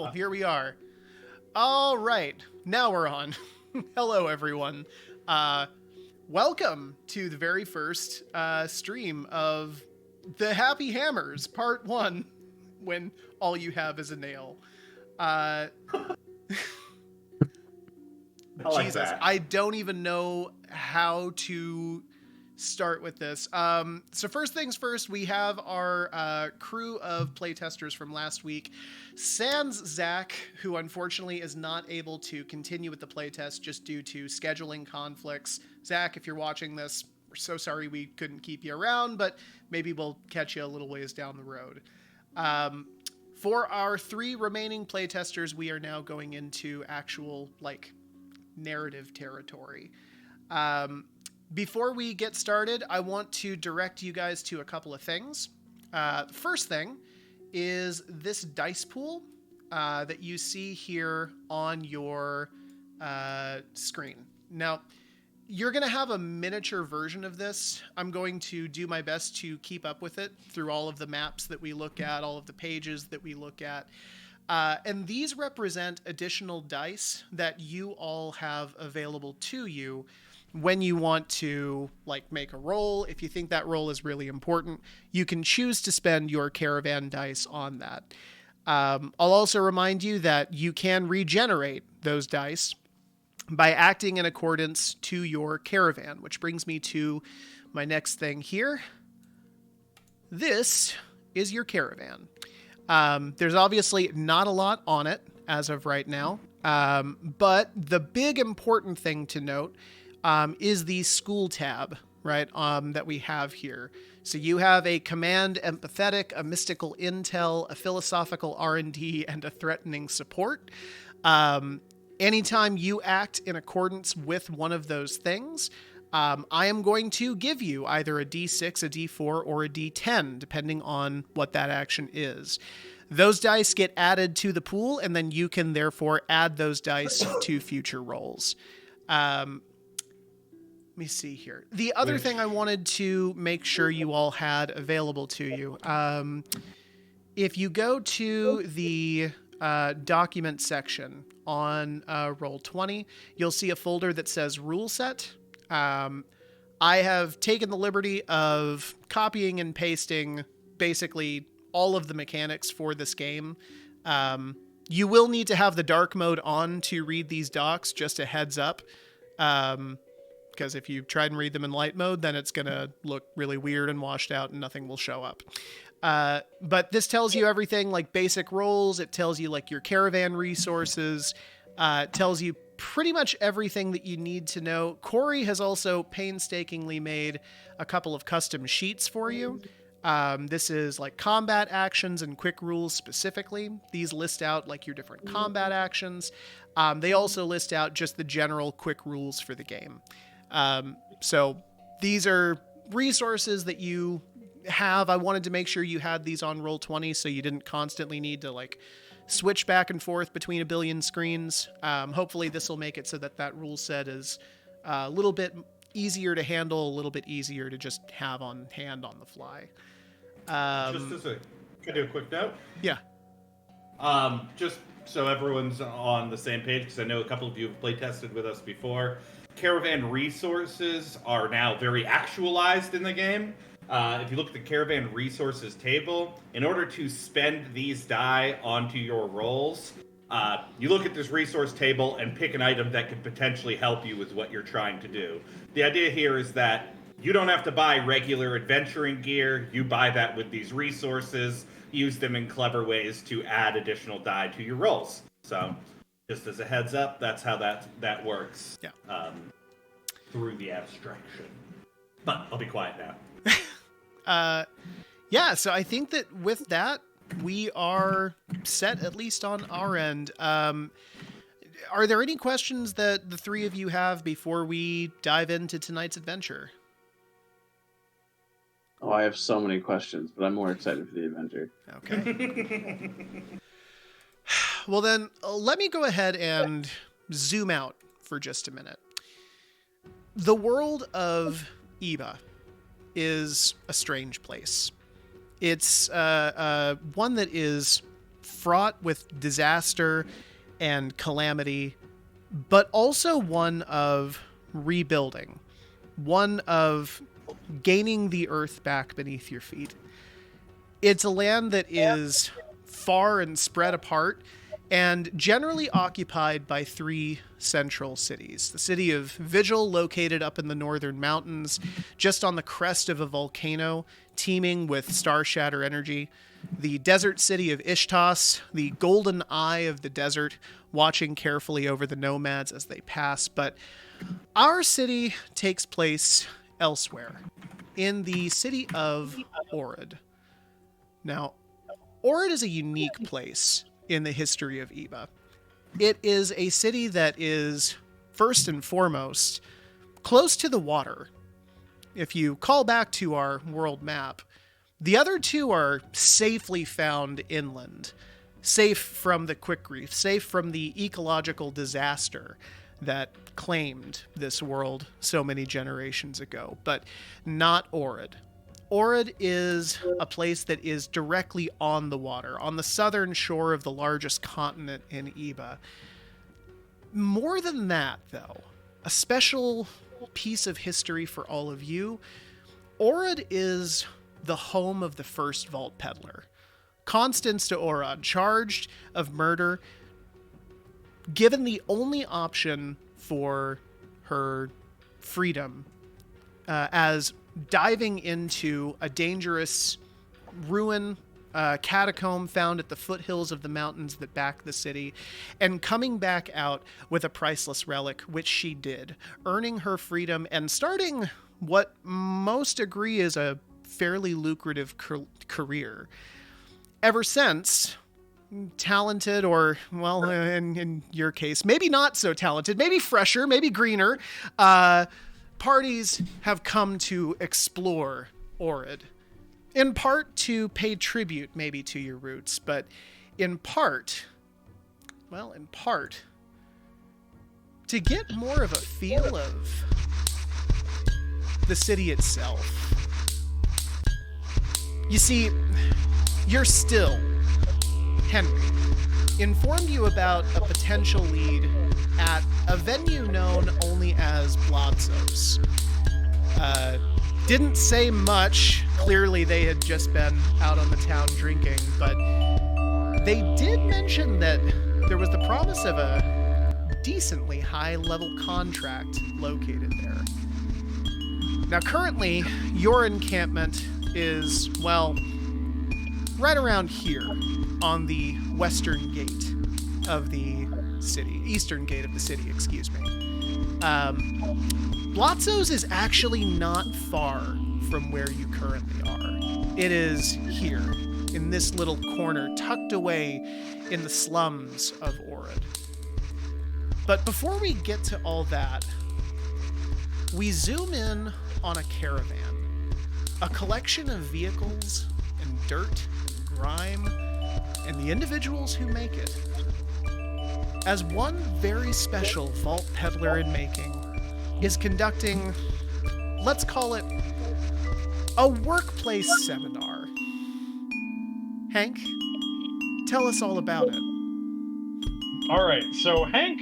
Here we are. All right, now we're on. Hello, everyone. Welcome to the very first stream of the Happy Hammers, Part 1, when all you have is a nail. like Jesus, that. I don't even know how to start with this. So first things first, we have our crew of playtesters from last week. Sans Zach, who unfortunately is not able to continue with the playtest just due to scheduling conflicts. Zach, if you're watching this, we're so sorry we couldn't keep you around, but maybe we'll catch you a little ways down the road. For our 3 remaining playtesters, we are now going into actual, narrative territory. Before we get started, I want to direct you guys to a couple of things. The first thing is this dice pool that you see here on your screen. Now, you're going to have a miniature version of this. I'm going to do my best to keep up with it through all of the maps that we look at, all of the pages that we look at. And these represent additional dice that you all have available to you when you want to make a roll. If you think that roll is really important, you can choose to spend your caravan dice on that. I'll also remind you that you can regenerate those dice by acting in accordance to your caravan, which brings me to my next thing here. This is your caravan. There's obviously not a lot on it as of right now, but the big important thing to note is the school tab, right, that we have here. So you have a command empathetic, a mystical intel, a philosophical R&D, and a threatening support. Anytime you act in accordance with one of those things, I am going to give you either a D6, a D4, or a D10, depending on what that action is. Those dice get added to the pool, and then you can therefore add those dice to future rolls. Let me see here. The other thing I wanted to make sure you all had available to you, if you go to the document section on Roll20, you'll see a folder that says Rule Set. I have taken the liberty of copying and pasting basically all of the mechanics for this game. You will need to have the dark mode on to read these docs, just a heads up. Because if you try and read them in light mode, then it's going to look really weird and washed out and nothing will show up. But this tells you everything like basic roles. It tells you your caravan resources. It tells you pretty much everything that you need to know. Corey has also painstakingly made a couple of custom sheets for you. This is combat actions and quick rules specifically. These list out your different combat actions. They also list out just the general quick rules for the game. So these are resources that you have. I wanted to make sure you had these on Roll20 so you didn't constantly need to switch back and forth between a billion screens. Hopefully this will make it so that rule set is a little bit easier to handle, a little bit easier to just have on hand on the fly. Can I do a quick note? Yeah. Just so everyone's on the same page, because I know a couple of you have playtested with us before. Caravan resources are now very actualized in the game. If you look at the caravan resources table, in order to spend these die onto your rolls, you look at this resource table and pick an item that could potentially help you with what you're trying to do. The idea here is that you don't have to buy regular adventuring gear. You buy that with these resources, use them in clever ways to add additional die to your rolls. So, just as a heads up, that's how that works. Yeah. Through the abstraction. But I'll be quiet now. Yeah, so I think that with that, we are set, at least on our end. Are there any questions that the 3 of you have before we dive into tonight's adventure? Oh, I have so many questions, but I'm more excited for the adventure. Okay. Well then, let me go ahead and zoom out for just a minute. The world of Eba is a strange place. It's one that is fraught with disaster and calamity, but also one of rebuilding, one of gaining the earth back beneath your feet. It's a land that is far and spread apart, and generally occupied by 3 central cities. The city of Vigil, located up in the northern mountains, just on the crest of a volcano, teeming with star shatter energy. The desert city of Ishtas, the golden eye of the desert, watching carefully over the nomads as they pass. But our city takes place elsewhere, in the city of Orod. Now, Orod is a unique place in the history of Iba. It is a city that is, first and foremost, close to the water. If you call back to our world map, the other 2 are safely found inland, safe from the quick reef, safe from the ecological disaster that claimed this world so many generations ago, but not Orod. Orod is a place that is directly on the water, on the southern shore of the largest continent in Iba. More than that, though, a special piece of history for all of you, Orod is the home of the first Vault Peddler. Constance de Orod, charged of murder, given the only option for her freedom as diving into a dangerous ruin, catacomb found at the foothills of the mountains that back the city, and coming back out with a priceless relic, which she did, earning her freedom and starting what most agree is a fairly lucrative career. Ever since, talented, or, well, in your case, maybe not so talented, maybe fresher, maybe greener, parties have come to explore Orod. In part to pay tribute, maybe, to your roots, but in part, to get more of a feel of the city itself. You see, you're still, Henry, informed you about a potential lead at a venue known only as Blodzos. Didn't say much. Clearly they had just been out on the town drinking, but they did mention that there was the promise of a decently high-level contract located there. Now currently, your encampment is, well, right around here on the western gate of the city. Eastern gate of the city, excuse me. Blodzos is actually not far from where you currently are. It is here, in this little corner, tucked away in the slums of Orod. But before we get to all that, we zoom in on a caravan. A collection of vehicles and dirt and grime and the individuals who make it. As one very special Vault Peddler in making is conducting, let's call it, a workplace seminar. Hank, tell us all about it. All right, so Hank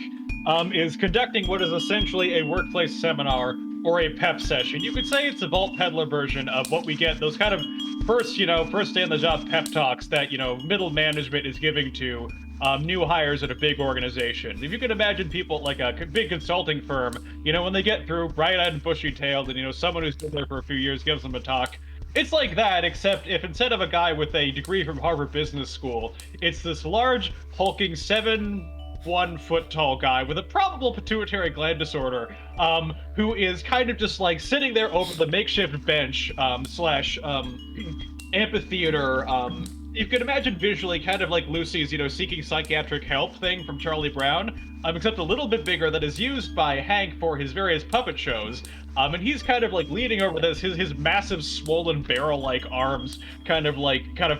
is conducting what is essentially a workplace seminar or a pep session. You could say it's a Vault Peddler version of what we get, those kind of first day on the job pep talks that, middle management is giving to new hires at a big organization. If you can imagine people like a big consulting firm, when they get through bright-eyed and bushy-tailed and, someone who's been there for a few years gives them a talk, it's like that, except if instead of a guy with a degree from Harvard Business School, it's this large, hulking 7'1" tall guy with a probable pituitary gland disorder, who is kind of just like sitting there over the makeshift bench, slash amphitheater, you can imagine visually kind of like Lucy's, seeking psychiatric help thing from Charlie Brown, except a little bit bigger, that is used by Hank for his various puppet shows. And he's kind of like leaning over this, his massive swollen barrel-like arms kind of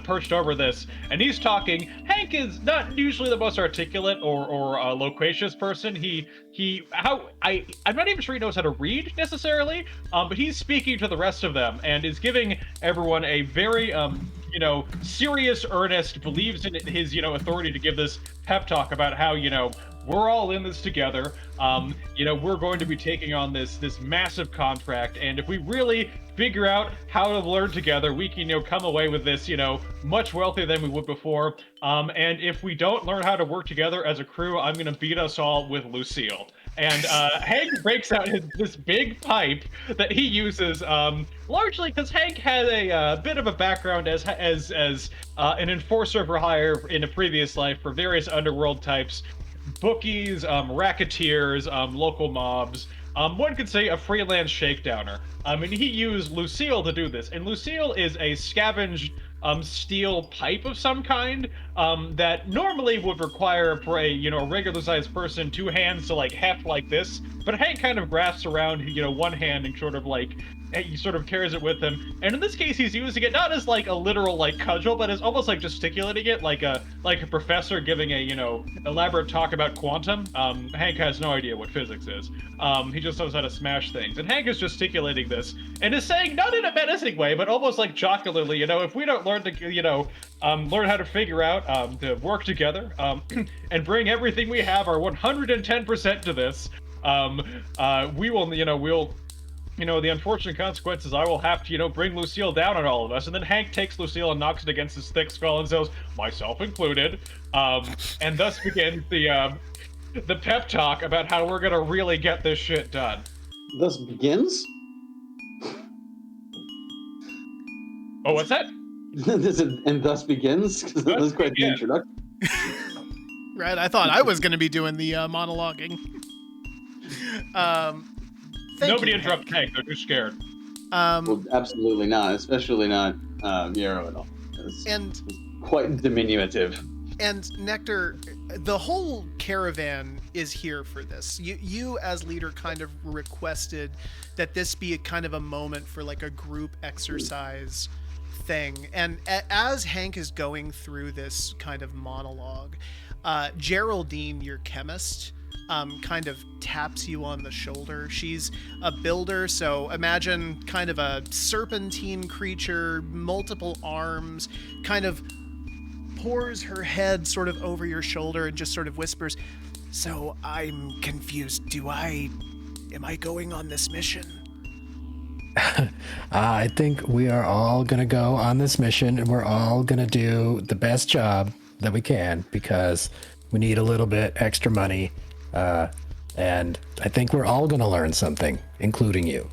perched over this, and he's talking. Hank is not usually the most articulate or loquacious person. I'm not even sure he knows how to read necessarily, but he's speaking to the rest of them and is giving everyone a very serious, earnest, believes in his, authority to give this pep talk about how, we're all in this together. We're going to be taking on this massive contract, and if we really figure out how to learn together, we can, come away with this, much wealthier than we would before. And if we don't learn how to work together as a crew, I'm gonna beat us all with Lucille. And Hank breaks out this big pipe that he uses largely because Hank had a bit of a background as an enforcer for hire in a previous life for various underworld types, bookies, racketeers, local mobs. One could say a freelance shakedowner. And he used Lucille to do this. And Lucille is a scavenged steel pipe of some kind that normally would require for a regular sized person 2 hands to like heft like this. But Hank kind of grasps around one hand and sort of like he sort of carries it with him. And in this case, he's using it not as like a literal like cudgel, but as almost like gesticulating it like a professor giving a elaborate talk about quantum. Hank has no idea what physics is. He just knows how to smash things. And Hank is gesticulating this and is saying, not in a menacing way, but almost like jocularly, if we don't learn to, learn how to figure out to work together and bring everything we have, our 110% to this, we will, the unfortunate consequences, I will have to, bring Lucille down on all of us. And then Hank takes Lucille and knocks it against his thick skull and says, myself included. And thus begins the pep talk about how we're gonna really get this shit done. Thus begins? Oh, what's that? And thus begins? Because that was quite the introduction. Right, I thought I was going to be doing the monologuing. Nobody interrupt Hank, they're too scared. Well, absolutely not, especially not Yarrow at all. It's quite diminutive. And Nectar, the whole caravan is here for this. You as leader kind of requested that this be a kind of a moment for like a group exercise thing. And as Hank is going through this kind of monologue, Geraldine, your chemist, kind of taps you on the shoulder. She's a builder, so imagine kind of a serpentine creature, multiple arms, kind of pours her head sort of over your shoulder and just sort of whispers, so I'm confused. Am I going on this mission? I think we are all going to go on this mission and we're all going to do the best job that we can because we need a little bit extra money. And I think we're all going to learn something, including you.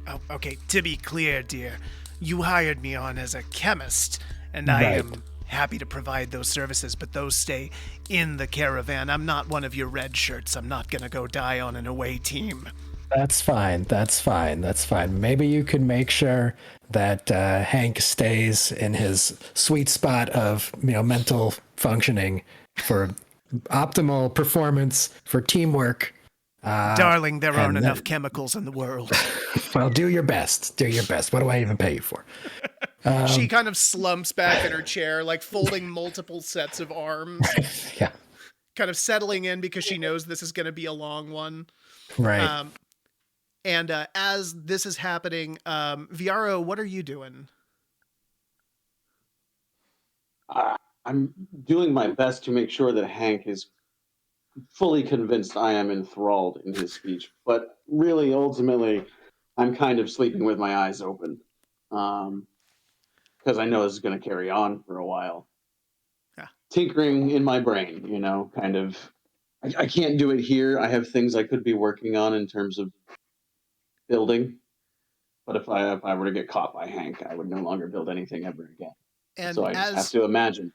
Oh, okay. To be clear, dear, you hired me on as a chemist, and Right. I am happy to provide those services, but those stay in the caravan. I'm not one of your red shirts. I'm not going to go die on an away team. That's fine. Maybe you could make sure that Hank stays in his sweet spot of mental functioning for optimal performance for teamwork. Darling, there aren't enough chemicals in the world. Well, do your best. What do I even pay you for? She kind of slumps back in her chair, like folding multiple sets of arms, Yeah, kind of settling in because she knows this is going to be a long one. right. And as this is happening, Viaro, what are you doing? I'm doing my best to make sure that Hank is fully convinced I am enthralled in his speech, but really, ultimately, I'm kind of sleeping with my eyes open because I know this is going to carry on for a while. Yeah. Tinkering in my brain, kind of. I can't do it here. I have things I could be working on in terms of building, but if I were to get caught by Hank, I would no longer build anything ever again. And So I just have to imagine.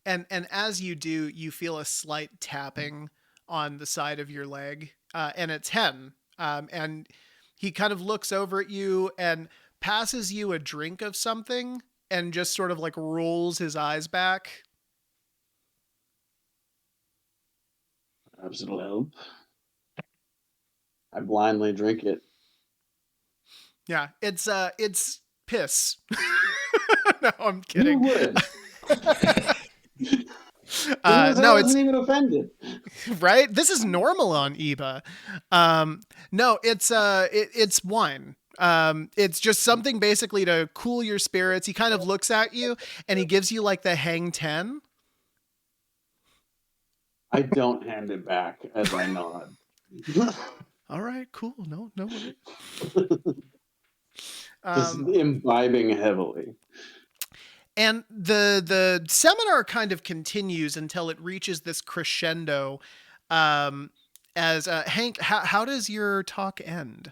And as you do, you feel a slight tapping on the side of your leg, and it's Hen. And he kind of looks over at you and passes you a drink of something and just sort of like rolls his eyes back. Perhaps it'll help. I blindly drink it. Yeah, it's piss. No, I'm kidding. You would. No, I it's wasn't even offended. right. This is normal on Eba. No, it's wine. It's just something basically to cool your spirits. He kind of looks at you and he gives you like the hang 10. I don't hand it back as I nod. All right, cool. No worries. Just imbibing heavily. And the seminar kind of continues until it reaches this crescendo. As Hank, how does your talk end?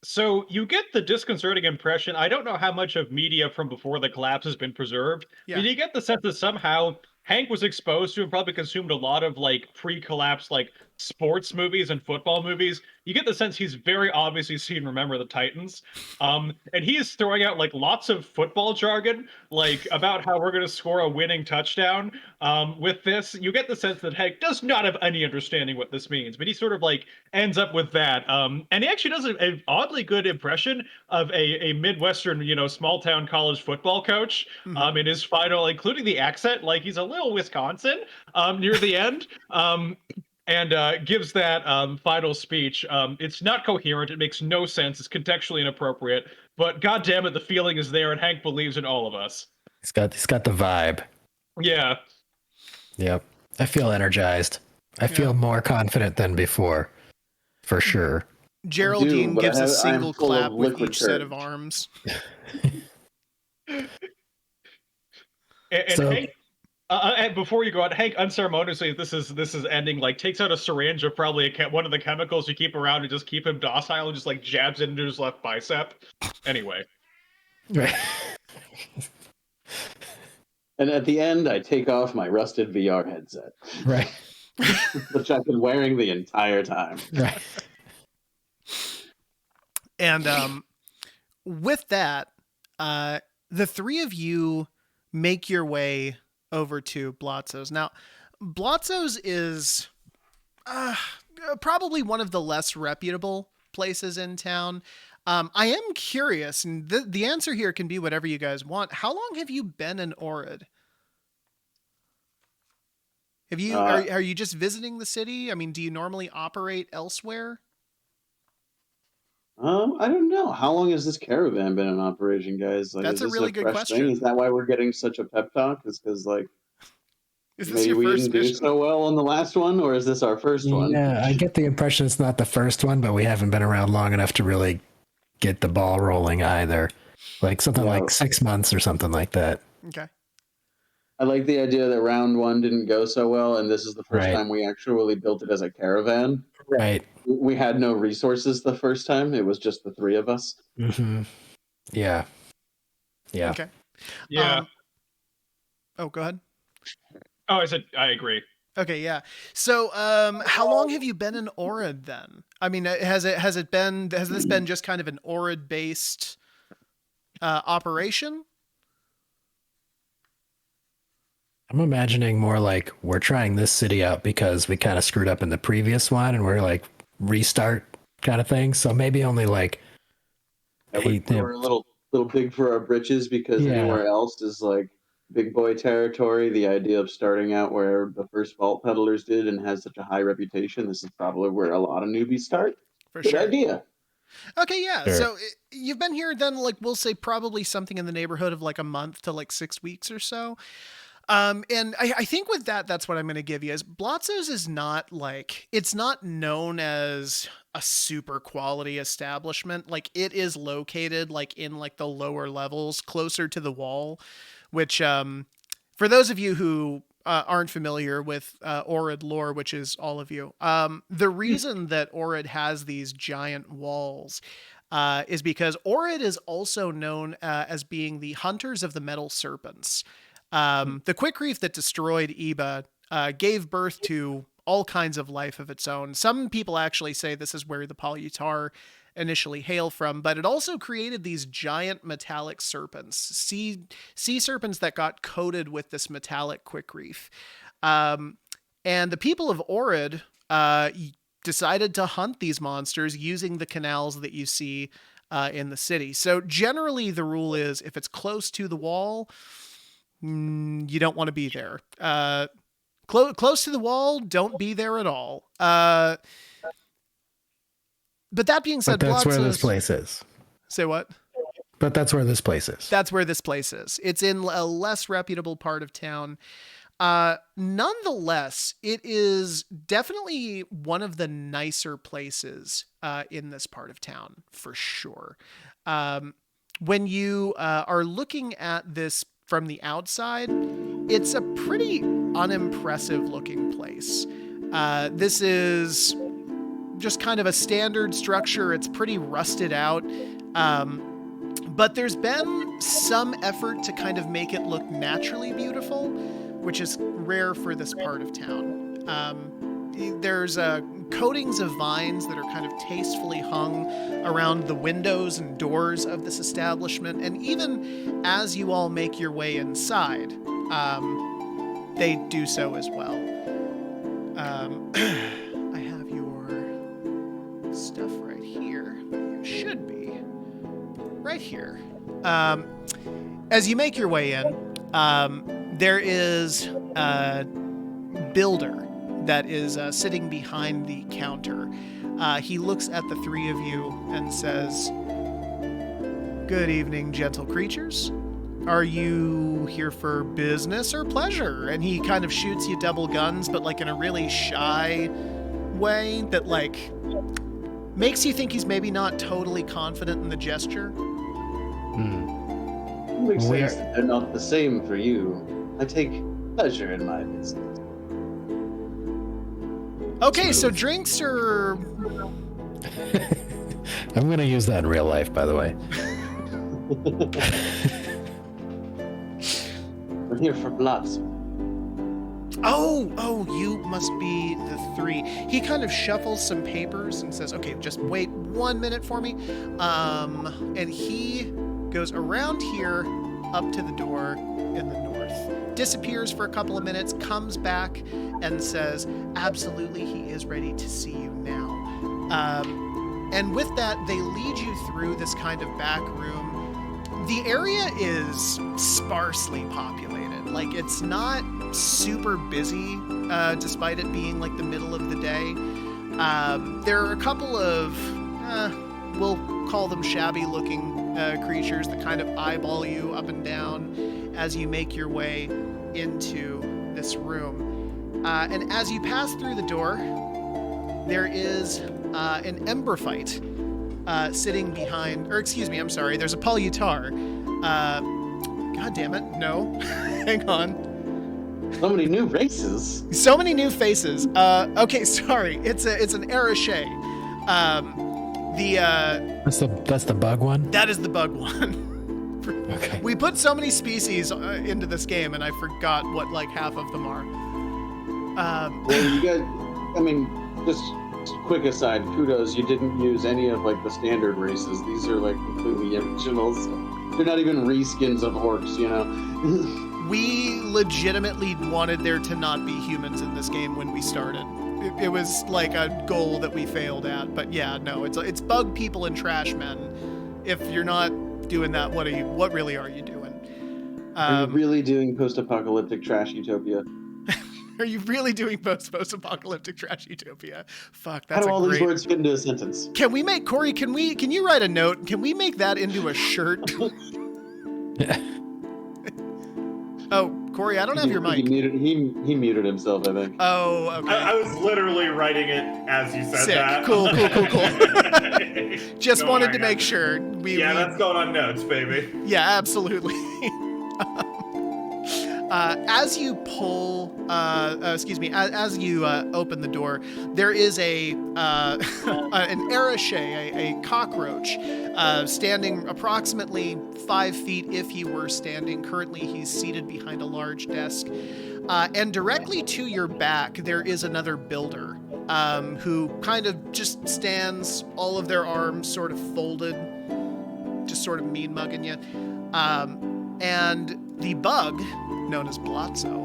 So you get the disconcerting impression. I don't know how much of media from before the collapse has been preserved, but you get the sense that somehow Hank was exposed to and probably consumed a lot of like pre-collapse like sports movies and football movies. You get the sense he's very obviously seen Remember the Titans. And he is throwing out like lots of football jargon, like about how we're going to score a winning touchdown. With this, you get the sense that Hank does not have any understanding what this means, but he sort of like ends up with that. And he actually does an oddly good impression of a Midwestern, small town college football coach in his final, including the accent, like he's a little Wisconsin near the end. And gives that final speech. It's not coherent. It makes no sense. It's contextually inappropriate. But God damn it, the feeling is there, and Hank believes in all of us. He's got the vibe. Yeah. Yep. I feel energized. I feel more confident than before, for sure. Geraldine gives a single clap with each set of arms. and Hank, and before you go out, Hank unceremoniously, this is ending, like takes out a syringe of probably one of the chemicals you keep around to just keep him docile and just like jabs it into his left bicep. Anyway. Right. And at the end, I take off my rusted VR headset. Right. Which I've been wearing the entire time. Right. And with that, the three of you make your way over to Blotzo's. Now, Blotzo's is probably one of the less reputable places in town. I am curious, and the answer here can be whatever you guys want. How long have you been in Orid? Have you are you just visiting the city? I mean, do you normally operate elsewhere? I don't know. How long has this caravan been in operation, guys? Like, That's is a this really good fresh question. thing? Is that why we're getting such a pep talk? Is because like Is this maybe your we first didn't do mission? so well on the last one, or is this our first one? Yeah, I get the impression it's not the first one, but we haven't been around long enough to really get the ball rolling either. Like something like 6 months or something like that. Okay. I like the idea that round one didn't go so well, and this is the first Right. time we actually built it as a caravan. Right. We had no resources the first time. It was just the three of us. Mm-hmm. Yeah. Yeah. Okay. Yeah. Oh, go ahead. Oh, I said I agree. Okay, yeah. So, how long have you been in Orid then? I mean, has this been just kind of an Orid based operation? I'm imagining more like we're trying this city out because we kind of screwed up in the previous one and we're like restart kind of thing. So maybe only like We were a little big for our britches because anywhere else is like big boy territory. The idea of starting out where the first Vault Peddlers did and has such a high reputation, this is probably where a lot of newbies start. For Good sure. idea. Okay, yeah. Sure. So you've been here then, like, we'll say probably something in the neighborhood of like a month to like 6 weeks or so. And I think with that's what I'm going to give you is Blotzo's is not like, it's not known as a super quality establishment. Like it is located like in like the lower levels closer to the wall, which, for those of you who aren't familiar with Orid lore, which is all of you, the reason that Orid has these giant walls is because Orid is also known as being the hunters of the metal serpents. The quick reef that destroyed Eba gave birth to all kinds of life of its own. Some people actually say this is where the Polyutar initially hail from, but it also created these giant metallic serpents, sea serpents that got coated with this metallic quick reef. And the people of Orid decided to hunt these monsters using the canals that you see in the city. So generally the rule is if it's close to the wall, you don't want to be there. Close to the wall, don't be there at all. But that being said, but that's where this Blotzo's, place is. Say what? But that's where this place is. That's where this place is. It's in a less reputable part of town. Nonetheless, it is definitely one of the nicer places in this part of town, for sure. When you are looking at this from the outside, it's a pretty unimpressive looking place. This is just kind of a standard structure. It's pretty rusted out. But there's been some effort to kind of make it look naturally beautiful, which is rare for this part of town. There's coatings of vines that are kind of tastefully hung around the windows and doors of this establishment. And even as you all make your way inside, they do so as well. I have your stuff right here. It should be right here. As you make your way in, there is a builder that is sitting behind the counter. He looks at the three of you and says, "Good evening, gentle creatures. Are you here for business or pleasure?" And he kind of shoots you double guns, but like in a really shy way that like makes you think he's maybe not totally confident in the gesture. It makes sense that they're not the same for you. I take pleasure in my business. Okay, so drinks are... I'm going to use that in real life, by the way. We're here for blood. Oh, you must be the three. He kind of shuffles some papers and says, "Okay, just wait 1 minute for me." And he goes around here up to the door in the north, disappears for a couple of minutes, comes back and says, "Absolutely, he is ready to see you now." And with that, they lead you through this kind of back room. The area is sparsely populated. Like, it's not super busy, despite it being like the middle of the day. There are a couple of, we'll call them shabby looking creatures that kind of eyeball you up and down as you make your way into this room. And as you pass through the door, there is an ember fight sitting behind, or excuse me, I'm sorry, there's a Palutar. God damn it, no. Hang on. So many new races. So many new faces. Okay, sorry. It's an Arache. That's the bug one? That is the bug one. Okay. We put so many species into this game, and I forgot what like half of them are. Well, you guys, I mean, just quick aside, kudos, you didn't use any of like the standard races. These are like completely originals. They're not even reskins of orcs, you know? We legitimately wanted there to not be humans in this game when we started. It was like a goal that we failed at, but yeah, no, it's bug people and trash men. If you're not doing that, what really are you doing? Are you really doing post-apocalyptic trash utopia? Are you really doing post-apocalyptic trash utopia? Fuck, How that's do all these great... words fit into a sentence? Can we make Corey? Can you write a note? Can we make that into a shirt? Oh, Corey, I don't have your mic. He muted himself, I think. Oh, okay. I was literally writing it as you said Sick. that. Cool. Just wanted to make sure. That's going on notes, baby. Yeah, absolutely. As you pull, as you open the door, there is an Arache, a cockroach, standing approximately 5 feet if he were standing. Currently, he's seated behind a large desk. And directly to your back, there is another builder who kind of just stands, all of their arms sort of folded, just sort of mean mugging you. And the bug, known as Blotzo,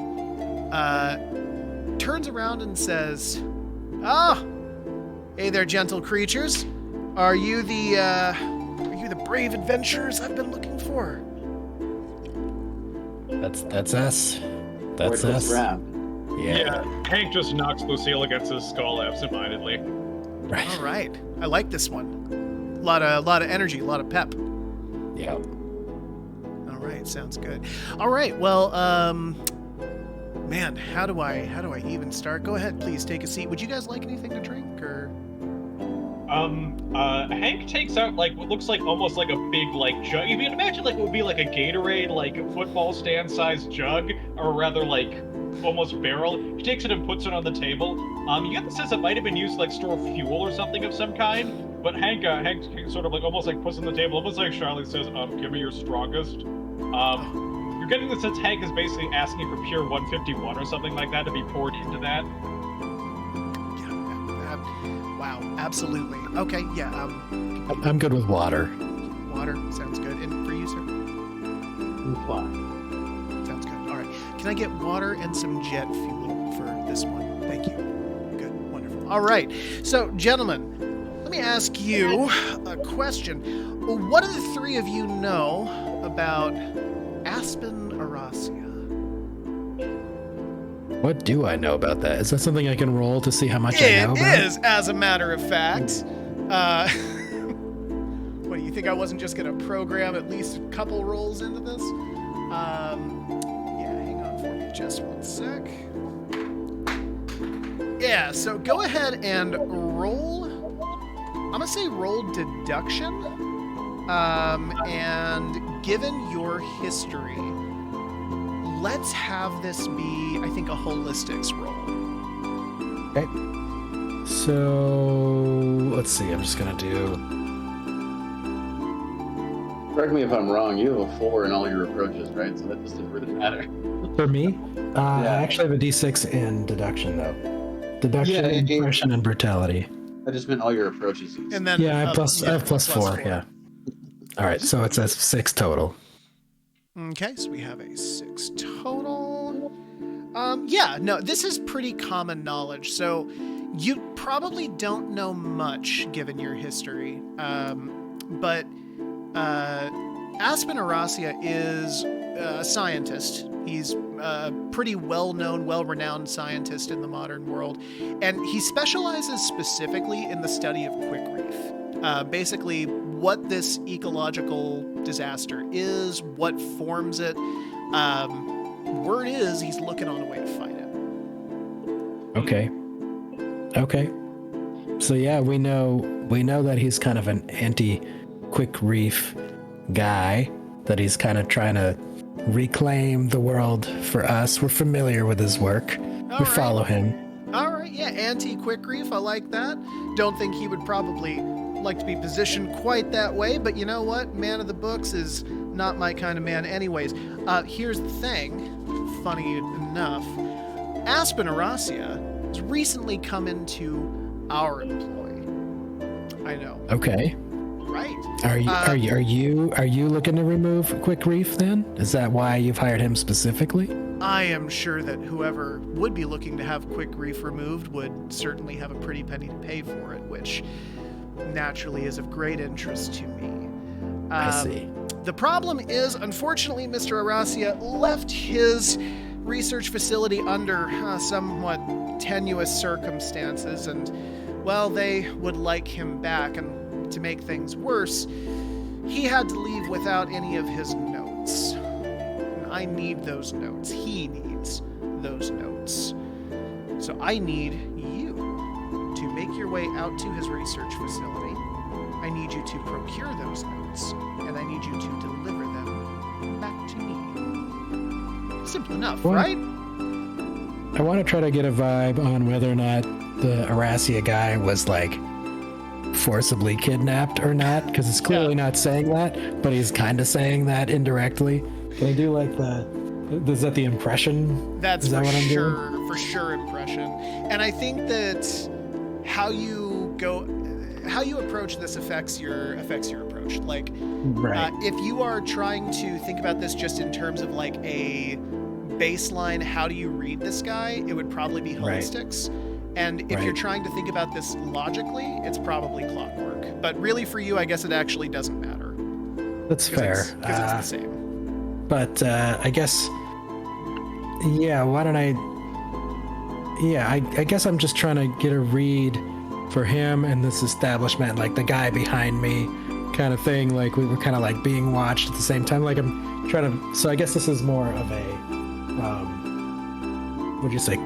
turns around and says, hey there, gentle creatures. Are you the brave adventurers I've been looking for? That's us. That's Word us. rap. Yeah. Hank just knocks Lucille against his skull absentmindedly. Right. All right. I like this one. lot of energy, a lot of pep. Yeah. All right, sounds good. All right, well, man, how do I even start? Go ahead, please take a seat. Would you guys like anything to drink or? Hank takes out like what looks like almost like a big like jug. You can imagine like it would be like a Gatorade like football stand sized jug, or rather like almost barrel. He takes it and puts it on the table. You get the sense it might have been used to like store fuel or something of some kind. But Hank sort of like almost like puts on the table, almost like Charlie says, "Give me your strongest." You're getting the sense Hank is basically asking for pure 151 or something like that to be poured into that. Wow, absolutely. Okay, yeah. I'm good with water. Water sounds good. And for you, sir? Sounds good. All right. Can I get water and some jet fuel for this one? Thank you. Good. Wonderful. All right. So, gentlemen, let me ask you a question. What do the three of you know about Aspen Arasia? What do I know about that? Is that something I can roll to see how much I know about? It is, as a matter of fact. What, do you think I wasn't just going to program at least a couple rolls into this? Yeah, hang on for me just one sec. Yeah, so go ahead and roll. I'm going to say roll deduction. And given your history, let's have this be, I think, a holistics roll. Okay. So let's see. I'm just gonna do. Correct me if I'm wrong. You have a 4 in all your approaches, right? So that just doesn't really matter. For me, I actually have a D6 in deduction though. Deduction, impression, and brutality. I just meant all your approaches. And then Yeah, I have plus 4. Yeah. All right, so it's a 6 total. Okay, so we have a 6 total. Yeah, no, this is pretty common knowledge. So you probably don't know much given your history. But Aspen Arasia is a scientist. He's a pretty well-known, well-renowned scientist in the modern world. And he specializes specifically in the study of quick reef. Basically, what this ecological disaster is, what forms it. Word is he's looking on a way to fight it. Okay. So yeah, we know that he's kind of an anti-quick reef guy, that he's kind of trying to reclaim the world for us. We're familiar with his work. We follow him. All right, yeah, anti-quick reef, I like that. Don't think he would probably like to be positioned quite that way, but you know what? Man of the books is not my kind of man anyways. Here's the thing, funny enough, Aspen Arasia has recently come into our employ. I know. Okay. Right. Are you looking to remove Quick Reef then? Is that why you've hired him specifically? I am sure that whoever would be looking to have Quick Reef removed would certainly have a pretty penny to pay for it, which naturally is of great interest to me. I see. The problem is, unfortunately, Mr. Arasia left his research facility under somewhat tenuous circumstances, and, well, they would like him back, and to make things worse, he had to leave without any of his notes. I need those notes. He needs those notes. So I need you to make your way out to his research facility. I need you to procure those notes, and I need you to deliver them back to me. Simple enough, Well, right? I want to try to get a vibe on whether or not the Arasia guy was like forcibly kidnapped or not, because it's clearly not saying that, but he's kind of saying that indirectly. Can I do like is that the impression? That's Is that for what I'm sure, doing? for sure impression. And I think that how you approach this affects your approach. Like, Right. if you are trying to think about this just in terms of like a baseline, how do you read this guy? It would probably be Right. holistics. And if you're Right. trying to think about this logically, it's probably clockwork. But really for you, I guess it actually doesn't matter. That's fair. Because it's the same. But I guess, yeah, why don't I... Yeah, I guess I'm just trying to get a read for him and this establishment, like the guy behind me kind of thing, like we were kind of like being watched at the same time. Like I'm trying to, so I guess this is more of a, would you say,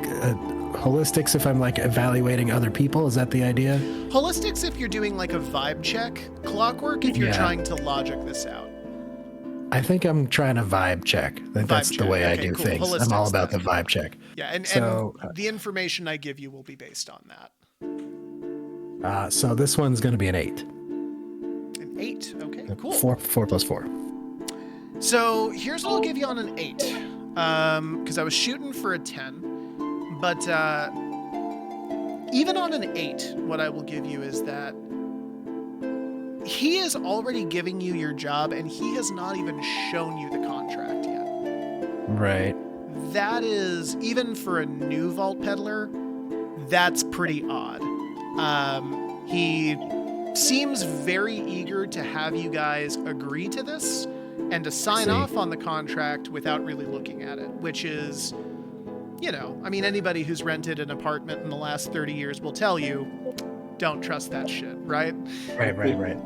holistics if I'm like evaluating other people? Is that the idea? Holistics if you're doing like a vibe check. Clockwork if you're Yeah. trying to logic this out. I think I'm trying to vibe check. That's the check. way I Okay, do cool. things. I'm all Holistics about the then. vibe check. Yeah, and So, the information I give you will be based on that. So this one's going to be an 8. An 8. Okay, cool. 4 plus 4. So here's what I'll give you on an 8. Because I was shooting for a 10. But even on an 8, what I will give you is that he is already giving you your job and he has not even shown you the contract yet. Right. That is, even for a new Vault Peddler, that's pretty odd. He seems very eager to have you guys agree to this and to sign See. off on the contract without really looking at it, which is, you know, I mean, anybody who's rented an apartment in the last 30 years will tell you, don't trust that shit, right? Right.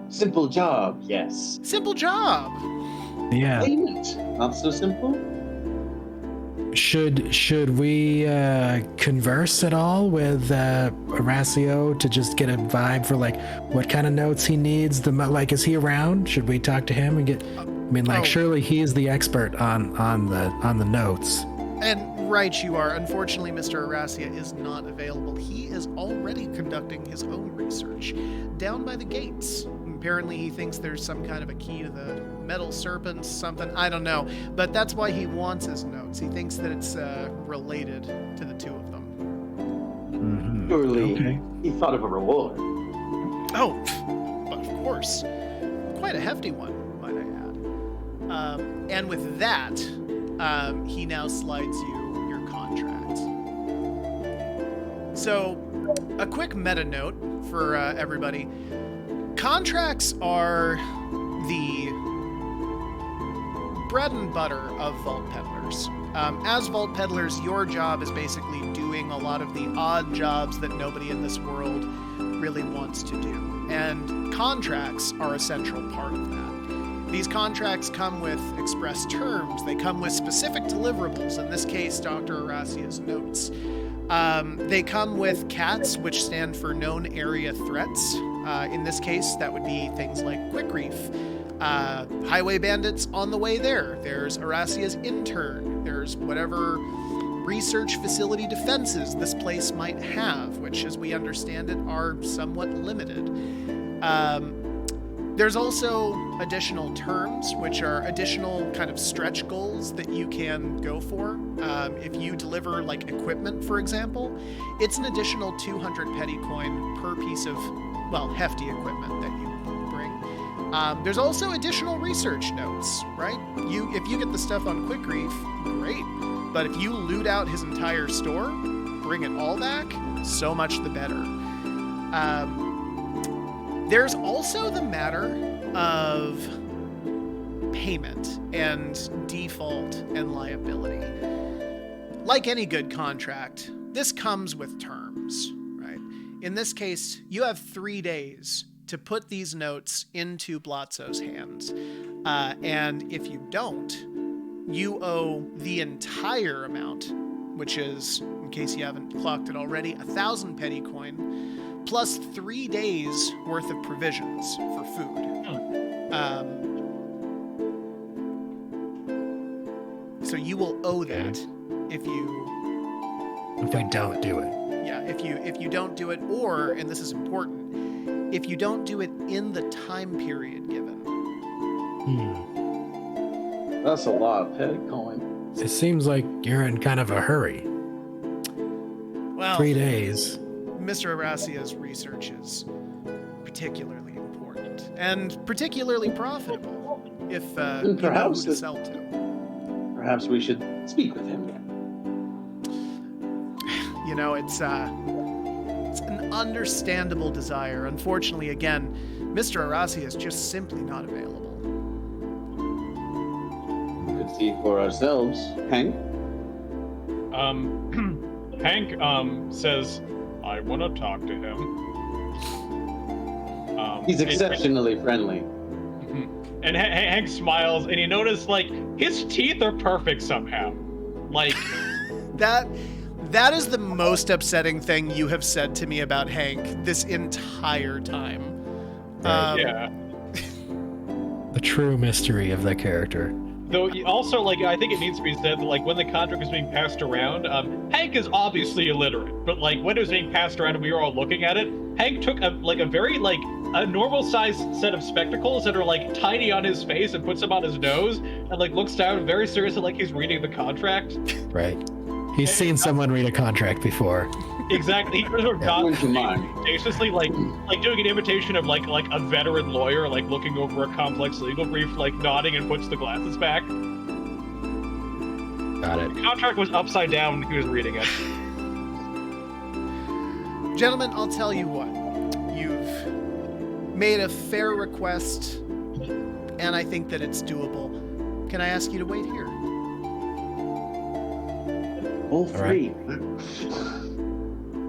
Simple job, yes. Simple job. Yeah. Payment, not so simple. Should we converse at all with Horacio to just get a vibe for like what kind of notes he needs? Like, is he around? Should we talk to him and get? I mean, like, Oh. surely he is the expert on the notes. And right you are. Unfortunately, Mr. Aracia is not available. He is already conducting his own research down by the gates. Apparently he thinks there's some kind of a key to the metal serpents, something. I don't know. But that's why he wants his notes. He thinks that it's related to the two of them. Mm-hmm. Surely Okay. he thought of a reward. Oh, of course. Quite a hefty one, might I add. And with that, he now slides you your contract. So, a quick meta note for everybody. Contracts are the bread and butter of Vault Peddlers. As Vault Peddlers, your job is basically doing a lot of the odd jobs that nobody in this world really wants to do. And contracts are a central part of that. These contracts come with express terms. They come with specific deliverables, in this case, Dr. Horacia's notes. They come with CATs, which stand for Known Area Threats. In this case, that would be things like Quick Reef. Highway Bandits on the way there. There's Horacia's intern. There's whatever research facility defenses this place might have, which, as we understand it, are somewhat limited. There's also additional terms, which are additional kind of stretch goals that you can go for. If you deliver, like, equipment, for example, it's an additional 200 petty coin per piece of, well, hefty equipment that you bring. There's also additional research notes, right? If you get the stuff on Quick Reef, great. But if you loot out his entire store, bring it all back, so much the better. There's also the matter of payment and default and liability. Like any good contract, this comes with terms, right? In this case, you have 3 days to put these notes into Blotzo's hands. And if you don't, you owe the entire amount, which is, in case you haven't clocked it already, 1,000 petty coin, plus 3 days worth of provisions for food. So you will owe that if we don't do it. Yeah, if you don't do it, or, and this is important, if you don't do it in the time period given. That's a lot of petty coin. It seems like you're in kind of a hurry. Well, 3 days. Mr. Horacia's research is particularly important and particularly profitable if you know who Perhaps to sell to. Perhaps we should speak with him then. You know, it's an understandable desire. Unfortunately, again, Mr. Horacia is just simply not available. We could see for ourselves. Hank? Hank says, I want to talk to him. He's exceptionally friendly. And Hank smiles, and you notice, like, his teeth are perfect somehow. Like, That is the most upsetting thing you have said to me about Hank this entire time. yeah. The true mystery of the character. Though, also, like, I think it needs to be said that, like, when the contract was being passed around, Hank is obviously illiterate, but, like, when it was being passed around and we were all looking at it, Hank took, a very, like, a normal-sized set of spectacles that are, like, tiny on his face and puts them on his nose, and, like, looks down very seriously like he's reading the contract. Right. He's seen someone read a contract before. Exactly. He sort of nods Wouldn't you mind? audaciously, like doing an imitation of like a veteran lawyer, like looking over a complex legal brief, like nodding and puts the glasses back. Got it. The contract was upside down when he was reading it. Gentlemen, I'll tell you what. You've made a fair request, and I think that it's doable. Can I ask you to wait here? All three.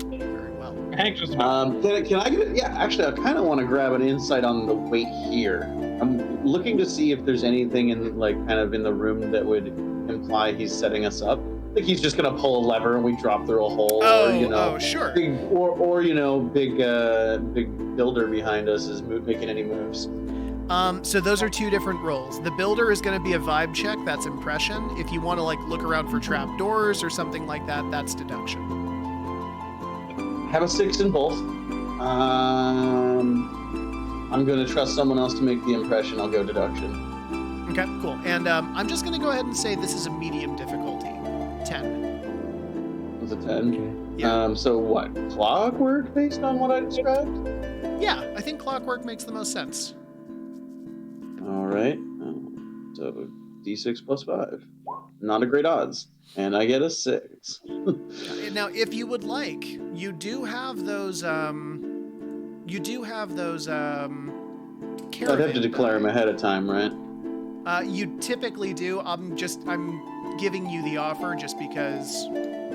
Very well. Hank just Can I get it? Yeah, actually, I kind of want to grab an insight on the wait here. I'm looking to see if there's anything in, like, kind of in the room that would imply he's setting us up. Like he's just gonna pull a lever and we drop through a hole, or Sure. big, big builder behind us is making any moves. So those are two different roles. The builder is going to be a vibe check. That's impression. If you want to like look around for trap doors or something like that, that's deduction. Have a 6 in both. I'm going to trust someone else to make the impression. I'll go deduction. Okay, cool. And I'm just going to go ahead and say this is a medium difficulty. 10. Was it 10? Okay. Yeah. So what? Clockwork based on what I described? Yeah, I think clockwork makes the most sense. All right. So D6 plus 5. Not a great odds. And I get a 6. Now, if you would like, you do have those. Caravan I'd have to declare them ahead of time, right? You typically do. I'm giving you the offer just because.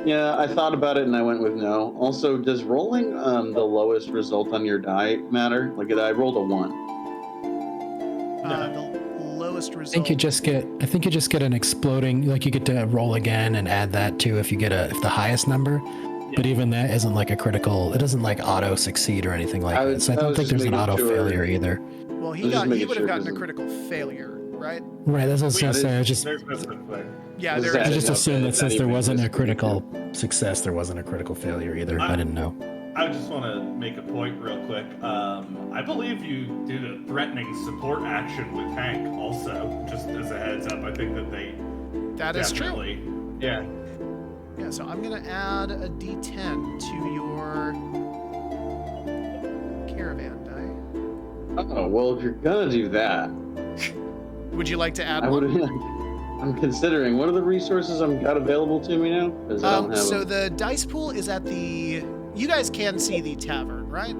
Yeah, I thought about it and I went with no. Also, does rolling the lowest result on your die matter? Like, I rolled a 1. The lowest I result. think you just get an exploding, like you get to roll again and add that too if the highest number. But even that isn't like a critical. It doesn't like auto succeed or anything like that. So I don't think there's an auto failure either. Well, he I was just would making have sure, gotten a 'cause- critical failure, right? Right. That's what I was gonna say. I just There's no such thing. Yeah, Is there that- I is. just know assumed that that since there even wasn't a exists. critical success, there wasn't a critical failure either. I didn't know. I just want to make a point real quick. I believe you did a threatening support action with Hank also, just as a heads up. I think that they That is true. definitely... Yeah. Yeah, so I'm going to add a d10 to your caravan die. Oh, well, if you're gonna do that, Would you like to add I one? would. I'm considering what are the resources I've got available to me now? Because I don't have So them. the dice pool is at the. You guys can see the tavern, right?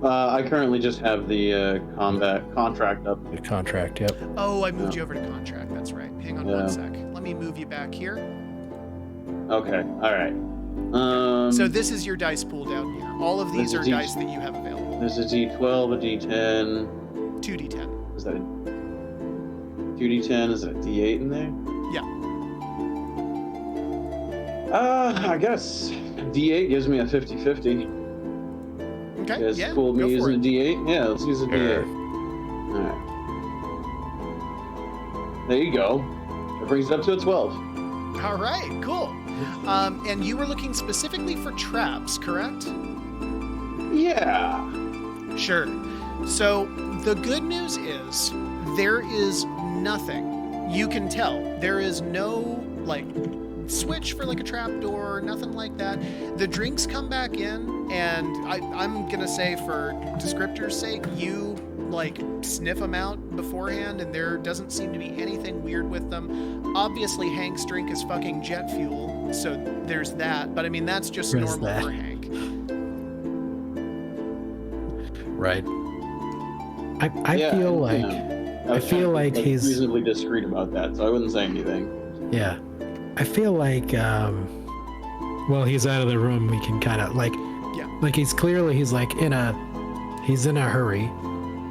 I currently just have the combat contract up. The contract. Yep. Oh, I moved you over to contract. That's right. Hang on Yeah. one sec. Let me move you back here. Okay, all right. So this is your dice pool down here. All of these This are is each- dice that you have available. There's a D12, a D10. 2d10. Is that a 2D10? Is it a D8 in there? Yeah. I guess D8 gives me a 50-50. Okay. You guys Yeah. cool with me Go for using it. a D8? Yeah, let's use a D8. Alright. There you go. That brings it up to a 12. All right. Cool. And you were looking specifically for traps, correct? Yeah. Sure. So the good news is there is nothing. You can tell there is no like switch for like a trap door, nothing like that. The drinks come back in, and I'm gonna say for descriptor's sake, you like sniff them out beforehand, and there doesn't seem to be anything weird with them. Obviously, Hank's drink is fucking jet fuel, so there's that. But I mean, that's just There's normal that. for Hank. Right. I Yeah, feel like yeah. I was feel trying like to be, he's- reasonably discreet about that, so I wouldn't say anything. yeah. I feel like while he's out of the room, we can kind of like he's like in a hurry,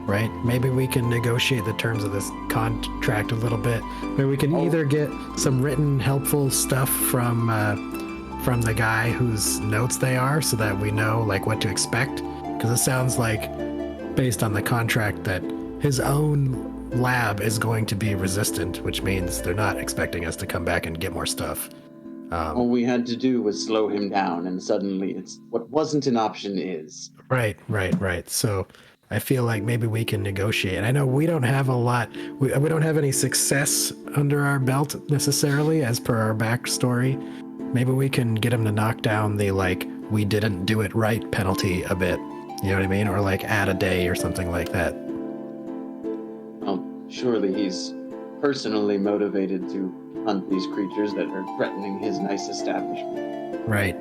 right? Maybe we can negotiate the terms of this contract a little bit, where we can either get some written helpful stuff from the guy whose notes they are, so that we know like what to expect, because it sounds like, based on the contract, that his own lab is going to be resistant, which means they're not expecting us to come back and get more stuff. All we had to do was slow him down, and suddenly it's what wasn't an option is. Right. So I feel like maybe we can negotiate. I know we don't have a lot. We don't have any success under our belt necessarily, as per our backstory. Maybe we can get him to knock down the like we didn't do it right penalty a bit. You know what I mean? Or like add a day or something like that. Well, surely he's personally motivated to hunt these creatures that are threatening his nice establishment. Right.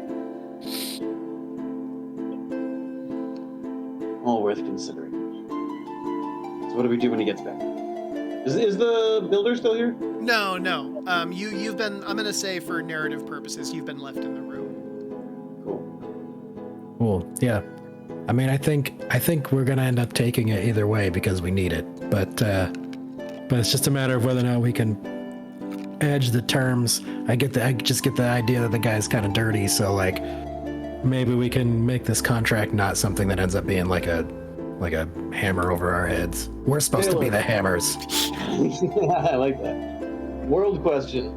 All worth considering. So what do we do when he gets back? Is the builder still here? No. You've been. I'm gonna say for narrative purposes, you've been left in the room. Cool. Yeah. I mean, I think we're gonna end up taking it either way because we need it. But it's just a matter of whether or not we can edge the terms. I just get the idea that the guy's kind of dirty, so like maybe we can make this contract not something that ends up being like a hammer over our heads. We're supposed to be the hammers. I like that. World question.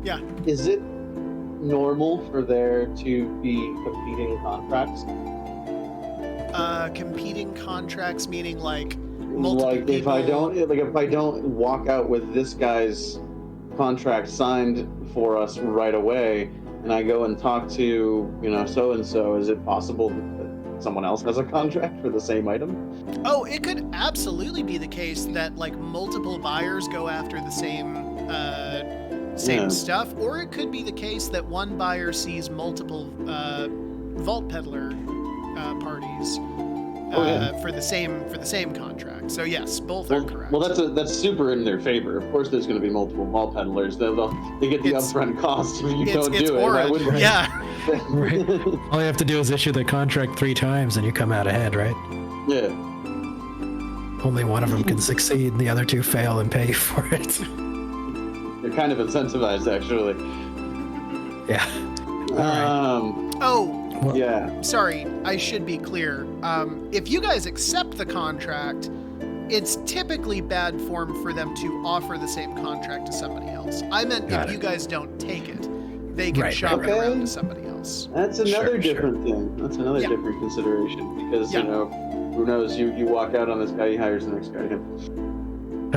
Yeah. Is it normal for there to be competing contracts? Competing contracts meaning like multiple Like people. if I don't walk out with this guy's contract signed for us right away, and I go and talk to so and so, is it possible that someone else has a contract for the same item? Oh, it could absolutely be the case that like multiple buyers go after the same stuff, or it could be the case that one buyer sees multiple vault peddler parties for the same contract. So yes, both are correct. Well, that's super in their favor. Of course, there's going to be multiple vault peddlers. They get the upfront cost if you don't do it. Right? Yeah. Right. All you have to do is issue the contract 3 times, and you come out ahead, right? Yeah. Only one of them can succeed, and the other 2 fail and pay you for it. They're kind of incentivized, actually. Yeah. Yeah. Sorry, I should be clear. If you guys accept the contract, it's typically bad form for them to offer the same contract to somebody else. I meant if you guys don't take it, they can shop it around to somebody else. That's another different thing. That's another different consideration, because who knows? You walk out on this guy, he hires the next guy.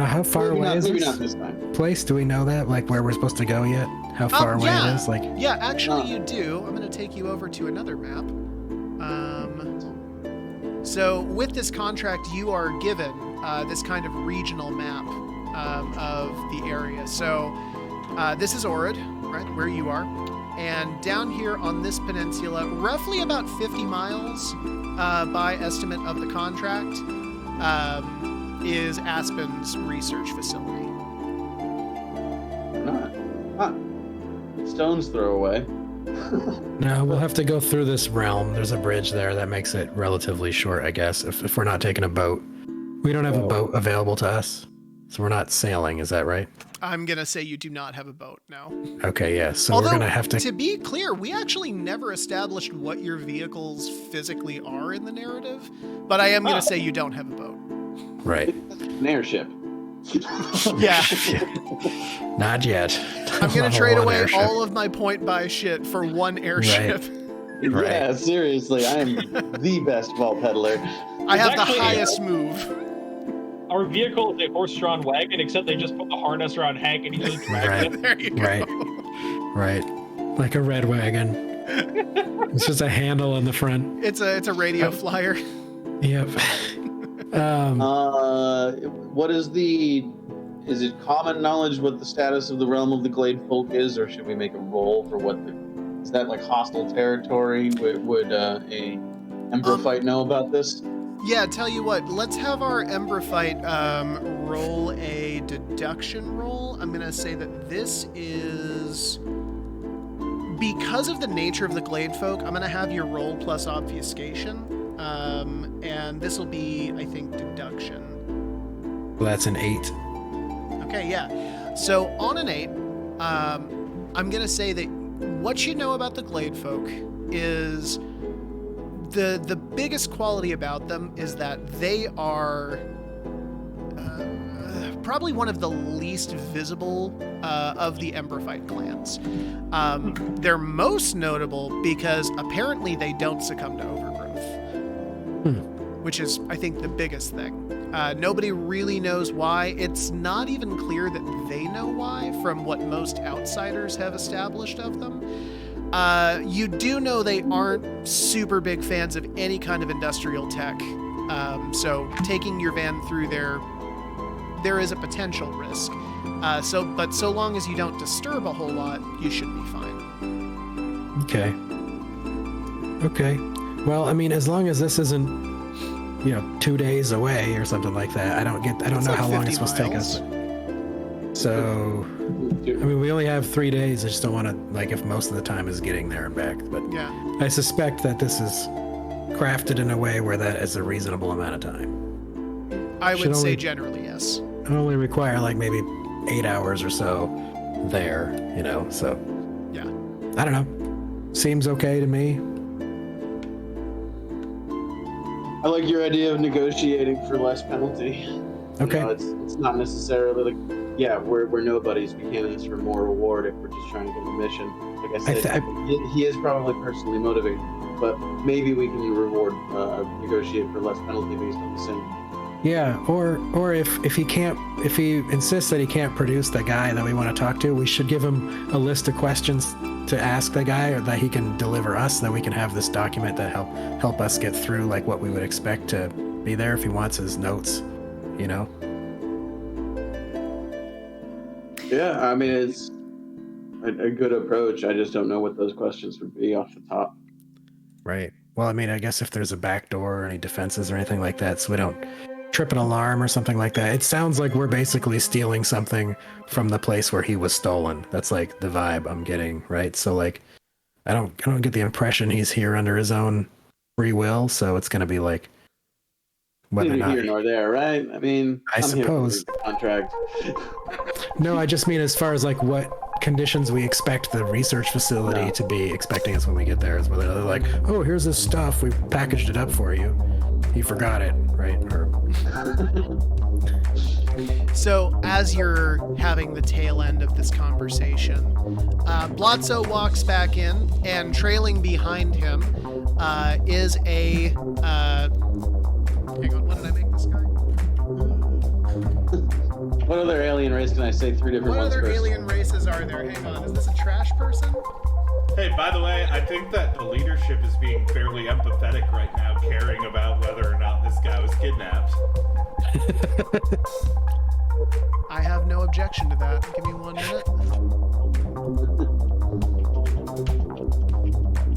How far away is maybe this not this time. place? Do we know that? Like where we're supposed to go yet? How far away it is? Like actually you do. I'm going to take you over to another map. So with this contract, you are given this kind of regional map of the area. So this is Orid, right, where you are. And down here on this peninsula, roughly about 50 miles by estimate of the contract, is Aspen's research facility. Not. Stone's throw away. No, we'll have to go through this realm. There's a bridge there that makes it relatively short, I guess, if we're not taking a boat. We don't have a boat available to us, so we're not sailing, is that right? I'm going to say you do not have a boat, no. Okay, yeah, so Although, we're going to have to... To be clear, we actually never established what your vehicles physically are in the narrative, but I am going to say you don't have a boat. Right. An airship. Yeah. Not yet. I'm going to trade away all of my point buy shit for one airship. Right. Yeah, seriously, I am the best vault peddler. I have the highest move. Our vehicle is a horse-drawn wagon, except they just put the harness around Hank and he just drags it. There you go. Right. Like a red wagon. It's just a handle in the front. It's a radio flyer. Yep. What is it common knowledge what the status of the realm of the Glade Folk is, or should we make a roll for is that like hostile territory? Would a Embrophyte know about this? Yeah, tell you what, let's have our Embrophyte roll a deduction roll. I'm going to say that this is because of the nature of the Glade folk, I'm going to have your roll plus obfuscation. And this will be, I think, deduction. Well, that's an 8. Okay, yeah. So on an 8, I'm going to say that what you know about the Glade folk is the biggest quality about them is that they are probably one of the least visible of the Emberfight clans. They're most notable because apparently they don't succumb to overgrowth, which is, I think, the biggest thing. Nobody really knows why. It's not even clear that they know why from what most outsiders have established of them. You do know they aren't super big fans of any kind of industrial tech. So taking your van through there is a potential risk. But so long as you don't disturb a whole lot, you should be fine. Okay. Well, I mean, as long as this isn't, 2 days away or something like that, I don't know how long it's supposed to take us. So, I mean, we only have 3 days. I just don't want to, if most of the time is getting there and back. But Yeah. I suspect that this is crafted in a way where that is a reasonable amount of time. I Should would say only- generally, yes. I only require maybe 8 hours or so there, so Yeah. I don't know. Seems okay to me. I like your idea of negotiating for less penalty. Okay. It's not necessarily we're nobodies. We can't ask for more reward if we're just trying to get a mission. Like I said, he is probably personally motivated, but maybe we can negotiate for less penalty based on the sin. Yeah, or if he insists that he can't produce the guy that we want to talk to, we should give him a list of questions to ask the guy, or that he can deliver us, that we can have this document that help us get through what we would expect to be there if he wants his notes, Yeah, I mean, it's a good approach. I just don't know what those questions would be off the top. Right. Well, I mean, I guess if there's a back door or any defenses or anything like that, so we don't trip an alarm or something like that. It sounds like we're basically stealing something from the place where he was stolen. That's the vibe I'm getting, right? So I don't get the impression he's here under his own free will. So it's going to be whether or Neither not. here nor there, right? I mean, I I'm here for suppose. the contract. No, I just mean as far as what conditions we expect the research facility to be expecting us when we get there, is whether they're oh, here's this stuff, we packaged it up for you. He forgot it, right? So as you're having the tail end of this conversation, Blotzo walks back in, and trailing behind him is a... hang on, what did I make this guy? What other alien race can I say 3 different What ones other first? alien races are there? Hang on, is this a trash person? Hey, by the way, I think that the leadership is being fairly empathetic right now, caring about whether or not this guy was kidnapped. I have no objection to that. Give me 1 minute.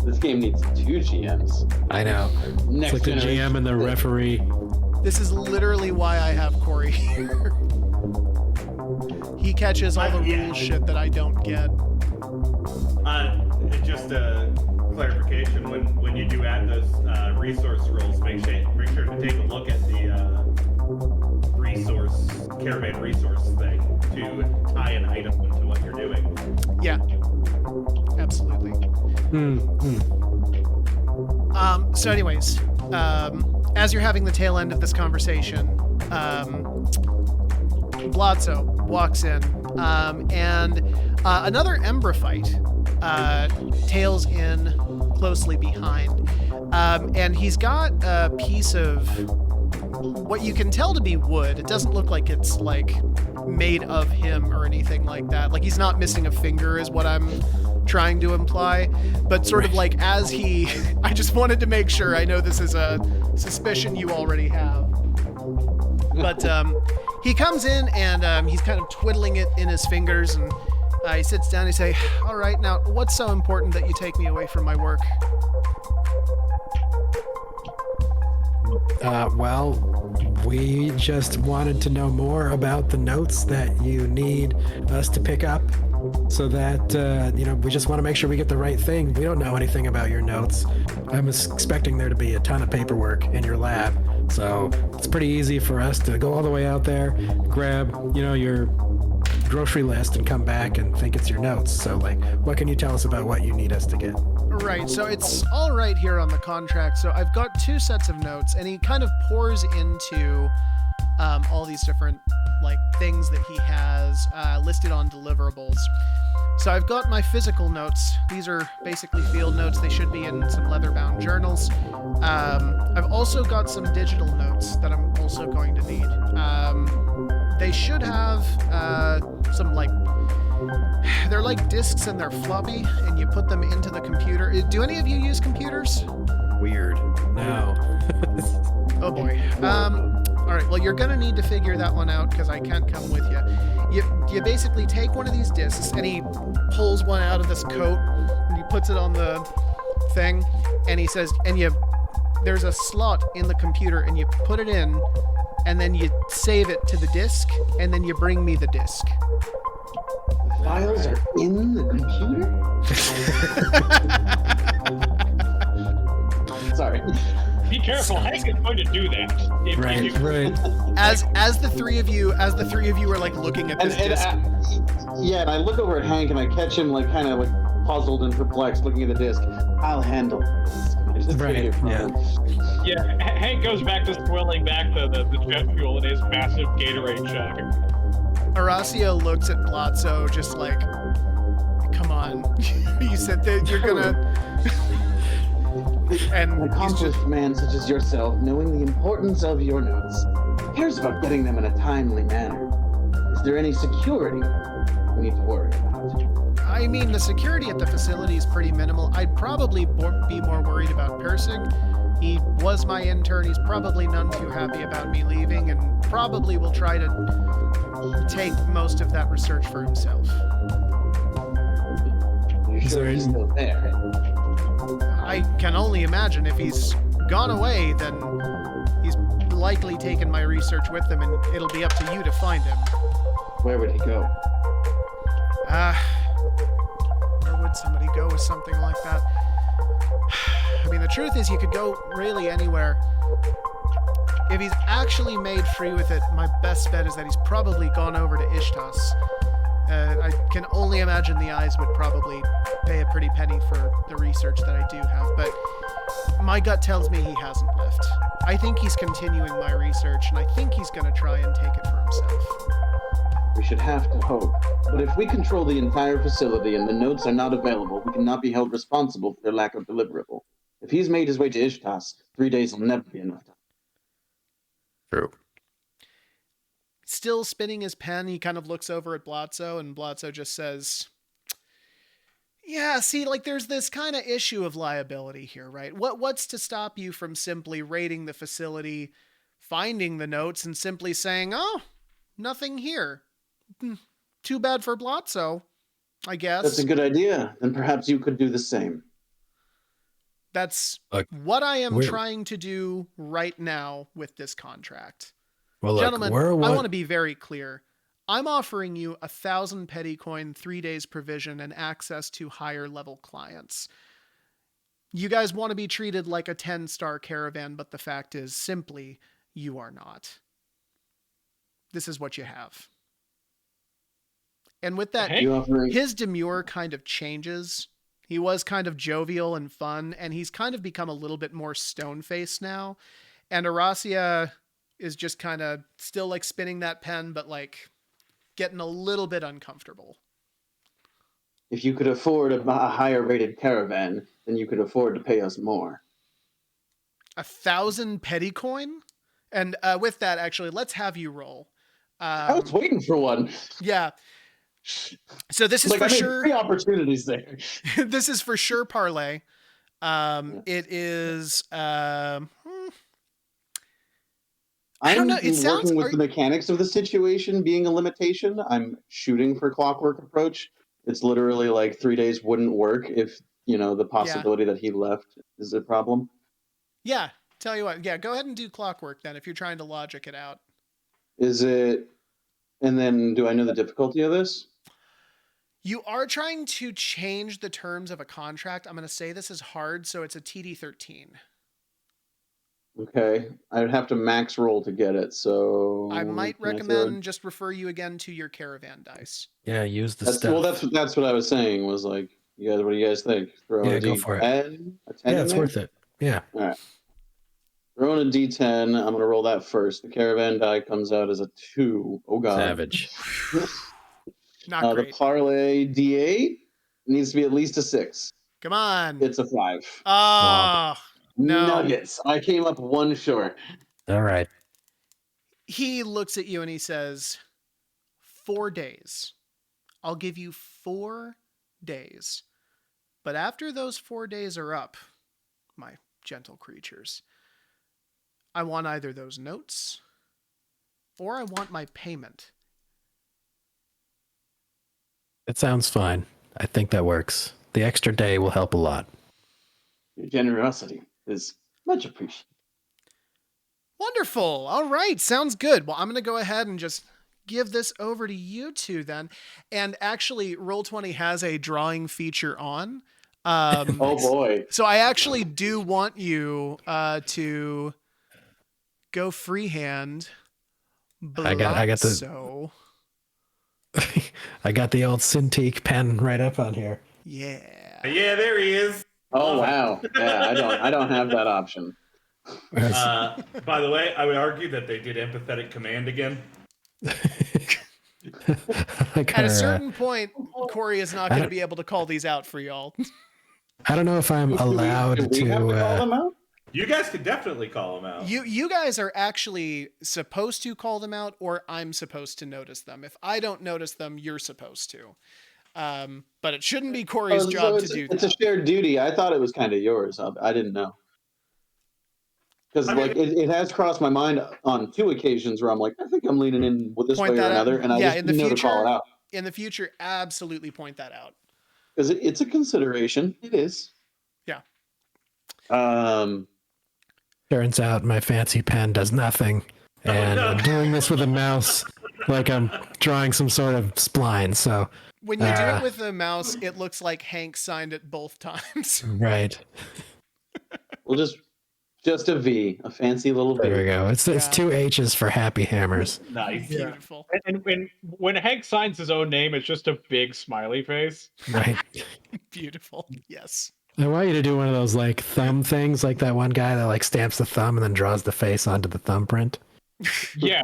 This game needs 2 GMs. I know. Next It's the generation. GM and the referee. This is literally why I have Corey here. He catches all the rules shit that I don't get. Just a clarification, when you do add those resource rolls, make sure to take a look at the caravan resource thing to tie an item to what you're doing. Yeah, absolutely. So anyways, as you're having the tail end of this conversation, Blotzo walks in, and another Emberfight tails in closely behind, and he's got a piece of what you can tell to be wood. It doesn't look like it's made of him or anything like that. He's not missing a finger is what I'm trying to imply, but sort of as he I just wanted to make sure. I know this is a suspicion you already have, but he comes in, and he's kind of twiddling it in his fingers, and he sits down and he say, all right, now what's so important that you take me away from my work? Well, we just wanted to know more about the notes that you need us to pick up so that we just want to make sure we get the right thing. We don't know anything about your notes. I was expecting there to be a ton of paperwork in your lab, so it's pretty easy for us to go all the way out there, grab your grocery list, and come back and think it's your notes. So, what can you tell us about what you need us to get? Right, so it's all right here on the contract. So I've got 2 sets of notes, and he kind of pours into all these different things that he has listed on deliverables. So I've got my physical notes. These are basically field notes. They should be in some leather-bound journals. I've also got some digital notes that I'm also going to need. They should have some they're like discs and they're floppy, and you put them into the computer. Do any of you use computers? Weird. No. Oh boy. All right. Well, you're gonna need to figure that one out because I can't come with you. You basically take one of these discs, and he pulls one out of this coat, and he puts it on the thing, and he says, there's a slot in the computer, and you put it in, and then you save it to the disk, and then you bring me the disk. Files are in the computer? Sorry. Be careful, Hank is going to do that. Right. As the three of you are looking at this disc. And I look over at Hank and I catch him kind of puzzled and perplexed, looking at the disc. I'll handle this. Right. Yeah. Yeah. Hank goes back to swilling back the jet fuel in his massive Gatorade jug. Horacio looks at Blotzo just come on. You said that you're gonna... And An accomplished man such as yourself, knowing the importance of your notes, cares about getting them in a timely manner. Is there any security we need to worry about? I mean, the security at the facility is pretty minimal. I'd probably be more worried about Persing. He was my intern. He's probably none too happy about me leaving, and probably will try to take most of that research for himself. You sure he's still there? I can only imagine if he's gone away, then he's likely taken my research with him, and it'll be up to you to find him. Where would he go? Where would somebody go with something like that? I mean, the truth is, you could go really anywhere. If he's actually made free with it, my best bet is that he's probably gone over to Ishtas. I can only imagine the eyes would probably pay a pretty penny for the research that I do have, but my gut tells me he hasn't left. I think he's continuing my research, and I think he's going to try and take it for himself. We should have to hope. But if we control the entire facility and the notes are not available, we cannot be held responsible for their lack of deliverable. If he's made his way to Ishtas, 3 days will never be enough time. True. Still spinning his pen, he kind of looks over at Blotzo, and Blotzo just says, yeah, see, there's this kind of issue of liability here, right? What's to stop you from simply raiding the facility, finding the notes, and simply saying, oh, nothing here. Too bad for Blotzo, I guess. That's a good idea. Then perhaps you could do the same. That's what I am trying to do right now with this contract. Well, gentlemen, I want to be very clear. I'm offering you 1,000 petty coin, 3 days provision, and access to higher level clients. You guys want to be treated like a 10-star caravan, but the fact is simply you are not. This is what you have. And with that, his demure kind of changes. He was kind of jovial and fun, and he's kind of become a little bit more stone-faced now. And Aracia is just kind of still spinning that pen, but getting a little bit uncomfortable. If you could afford a higher rated caravan, then you could afford to pay us more. 1,000 petty coin? And with that, actually, let's have you roll. I was waiting for one. Yeah. So this is for sure. 3 opportunities there. This is for sure parlay. It is. I don't know. It sounds working with the mechanics of the situation being a limitation. I'm shooting for clockwork approach. It's literally 3 days wouldn't work if the possibility that he left is a problem. Yeah. Tell you what. Yeah. Go ahead and do clockwork then if you're trying to logic it out. Is it? And then do I know the difficulty of this? You are trying to change the terms of a contract. I'm going to say this is hard, so it's a TD13. Okay, I'd have to max roll to get it. So I might can I throw recommend just refer you again to your caravan dice. Yeah, use the That's stuff. well. That's what I was saying. Was like, you guys, what do you guys think? Throwing Yeah, a go D10, for it. a 10 Yeah, in it's there? worth it. Yeah. All right. Throwing a D10. I'm gonna roll that first. The caravan die comes out as a 2. Oh god. Savage. Not The great. parlay D8 needs to be at least a 6. Come on. It's a 5. Oh, no. Nuggets. I came up one short. All right. He looks at you and he says, 4 days. I'll give you 4 days. But after those 4 days are up, my gentle creatures, I want either those notes or I want my payment. It sounds fine. I think that works. The extra day will help a lot. Your generosity is much appreciated. Wonderful. All right. Sounds good. Well, I'm going to go ahead and just give this over to you two then. And actually, Roll20 has a drawing feature on. Oh boy. So I actually do want you to go freehand. I got the- So I got the old Cintiq pen right up on here. yeah. Yeah, there he is. Oh wow. Yeah, I don't have that option. By the way, I would argue that they did empathetic command again. Like At our, a certain point, Corey is not going to be able to call these out for y'all. I don't know if I'm allowed Do we have to call to. them out? You guys could definitely call him out. You guys are actually supposed to call them out, or I'm supposed to notice them. If I don't notice them, you're supposed to. But it shouldn't be Corey's job to do It's that. a shared duty. I thought it was kind of yours. I didn't know. Because I mean- like it has crossed my mind on 2 occasions where I'm like, I think I'm leaning in with this Point way or that out. another, and I Yeah, just in the didn't know to call future- it out. In the future, absolutely point that out. Because it's a consideration. It is. Yeah. Turns out my fancy pen does nothing, and no. I'm doing this with a mouse, like I'm drawing some sort of spline. So When you do it with the mouse, it looks like Hank signed it both times. right We'll just a V, a fancy little there we V. go. It's Yeah. 2 H's for Happy Hammers. Nice. Beautiful. And when Hank signs his own name, it's just a big smiley face. Right. Beautiful. Yes. I want you to do one of those like thumb things, like that one guy that like stamps the thumb and then draws the face onto the thumbprint. Yeah.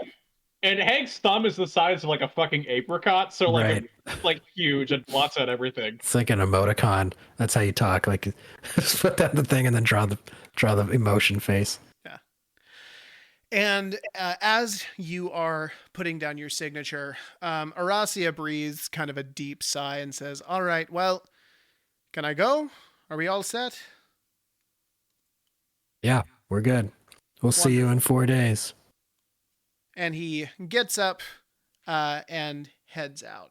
And Hank's thumb is the size of like a fucking apricot, so like Right. it's like huge and blots out everything. It's like an emoticon. That's how you talk. Like just put down the thing and then draw the emotion face. And as you are putting down your signature, Aracia breathes kind of a deep sigh and says, "All right, well, can I go? Are we all set?" Yeah, we're good. We'll see you in 4 days. And he gets up and heads out.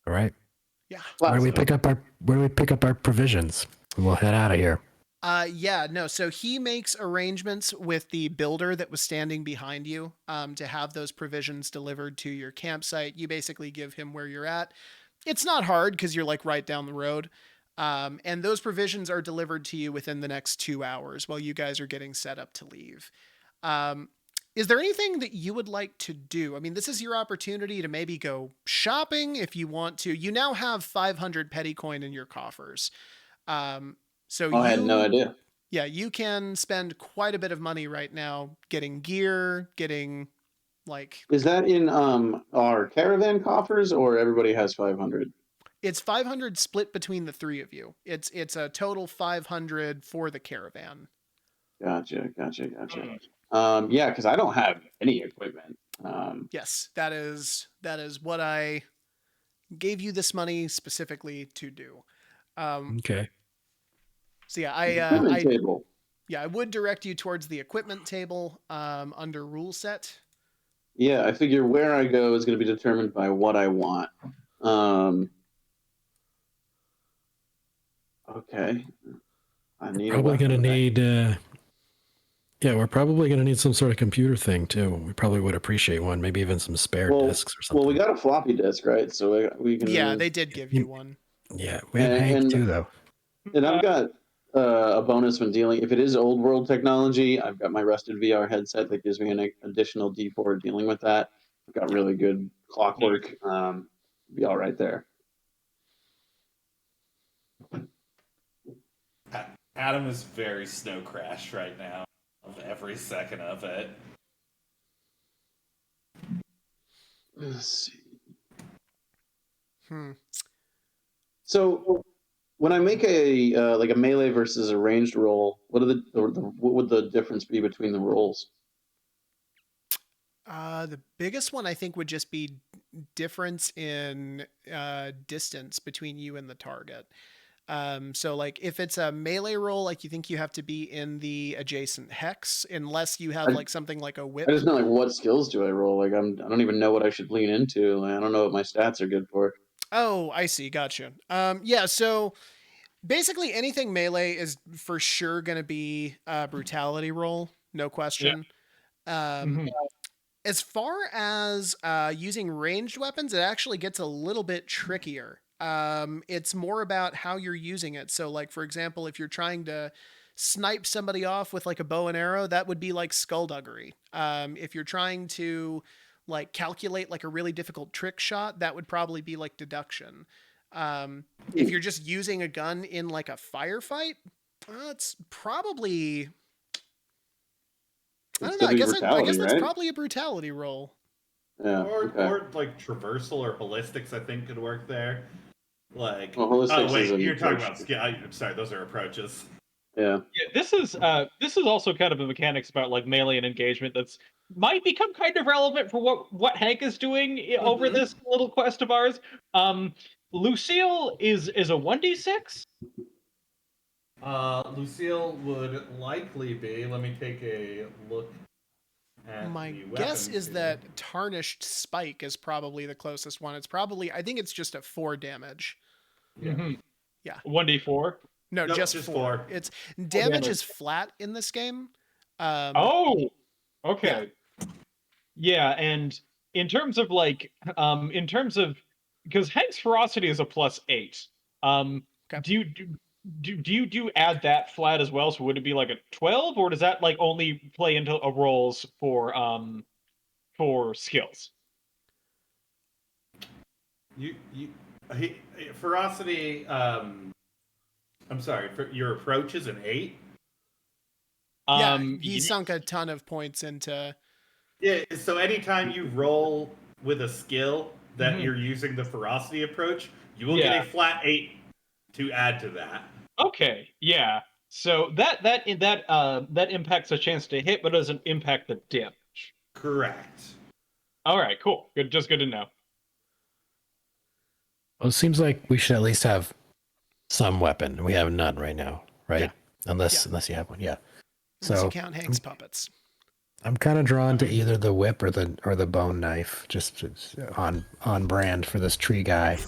All right. Yeah. Where do we pick up our provisions? We'll head out of here. Yeah, no. So he makes arrangements with the builder that was standing behind you to have those provisions delivered to your campsite. You basically give him where you're at. It's not hard because you're like right down the road. And those provisions are delivered to you within the next 2 hours while you guys are getting set up to leave. Is there anything that you would like to do? I mean, this is your opportunity to maybe go shopping if you want to. You now have 500 petty coin in your coffers. So I had no idea. Yeah, you can spend quite a bit of money right now getting gear, getting like Is that in our caravan coffers or everybody has 500? it's 500 split between the 3 of you. It's a total 500 for the caravan. Gotcha. Yeah, because I don't have any equipment. Yes, that is what I gave you this money specifically to do. Okay. So yeah, Equipment table. I would direct you towards the equipment table under rule set. Yeah, I figure where I go is going to be determined by what I want. Okay. I need Probably a gonna weapon. need Yeah, we're probably going to need some sort of computer thing too. We probably would appreciate one, maybe even some spare discs or something. Well, we got a floppy disk, right? So we can. Yeah, they did give you one. Yeah, we have Hank too, though. And I've got a bonus when dealing. If it is old world technology, I've got my Rusted VR headset that gives me an additional D4 dealing with that. I've got really good clockwork. Be all right there. Adam is very Snow Crash right now, of every second of it. Let's see. So when I make a like a melee versus a ranged roll, what would the difference be between the rolls? The biggest one I think would just be difference in distance between you and the target. So like if it's a melee roll, like you think you have to be in the adjacent hex, unless you have like something like a whip. I just know like what skills do I roll? Like I don't even know what I should lean into. Like, I don't know what my stats are good for. Oh, I see. Gotcha. Yeah. So basically anything melee is for sure going to be a brutality roll. No question. Mhm. As far as using ranged weapons, it actually gets a little bit trickier. It's more about how you're using it. So, like, for example, if you're trying to snipe somebody off with like a bow and arrow, that would be like skullduggery. If you're trying to like calculate like a really difficult trick shot, that would probably be like deduction. If you're just using a gun in like a firefight, it's probably... I don't know. I guess that's probably a brutality roll. Yeah. Or like traversal or ballistics, I think could work there. Like, ballistics you're talking about skill. I'm sorry, those are approaches. Yeah. This is also kind of a mechanics about like melee and engagement that's might become kind of relevant for what Hank is doing over this little quest of ours. Lucille is a 1d6. Lucille would likely be. Let me take a look at my the guess weapons is here. that Tarnished Spike is probably the closest one. It's probably, I think it's just a 4 damage. Yeah. Yeah. 1d4. No, Nope, just just 4. four. It's damage damage. is flat in this game. Okay. Yeah, and in terms of like, because Hank's ferocity is a +8. Okay. Do you add that flat as well? So would it be like a 12, or does that like only play into rolls for skills? Ferocity. I'm sorry. Your approach is an 8. Yeah, he sunk a ton of points into. Yeah. So anytime you roll with a skill that you're using the ferocity approach, you will get a flat 8 to add to that. Okay. Yeah. So that impacts a chance to hit, but doesn't impact the damage. Correct. All right. Cool. Good. Just good to know. Well, it seems like we should at least have some weapon. We have none right now, right? Yeah. Unless you have one, yeah. Unless So you count Hank's puppets. I'm kind of drawn to either the whip or the bone knife, just on brand for this tree guy.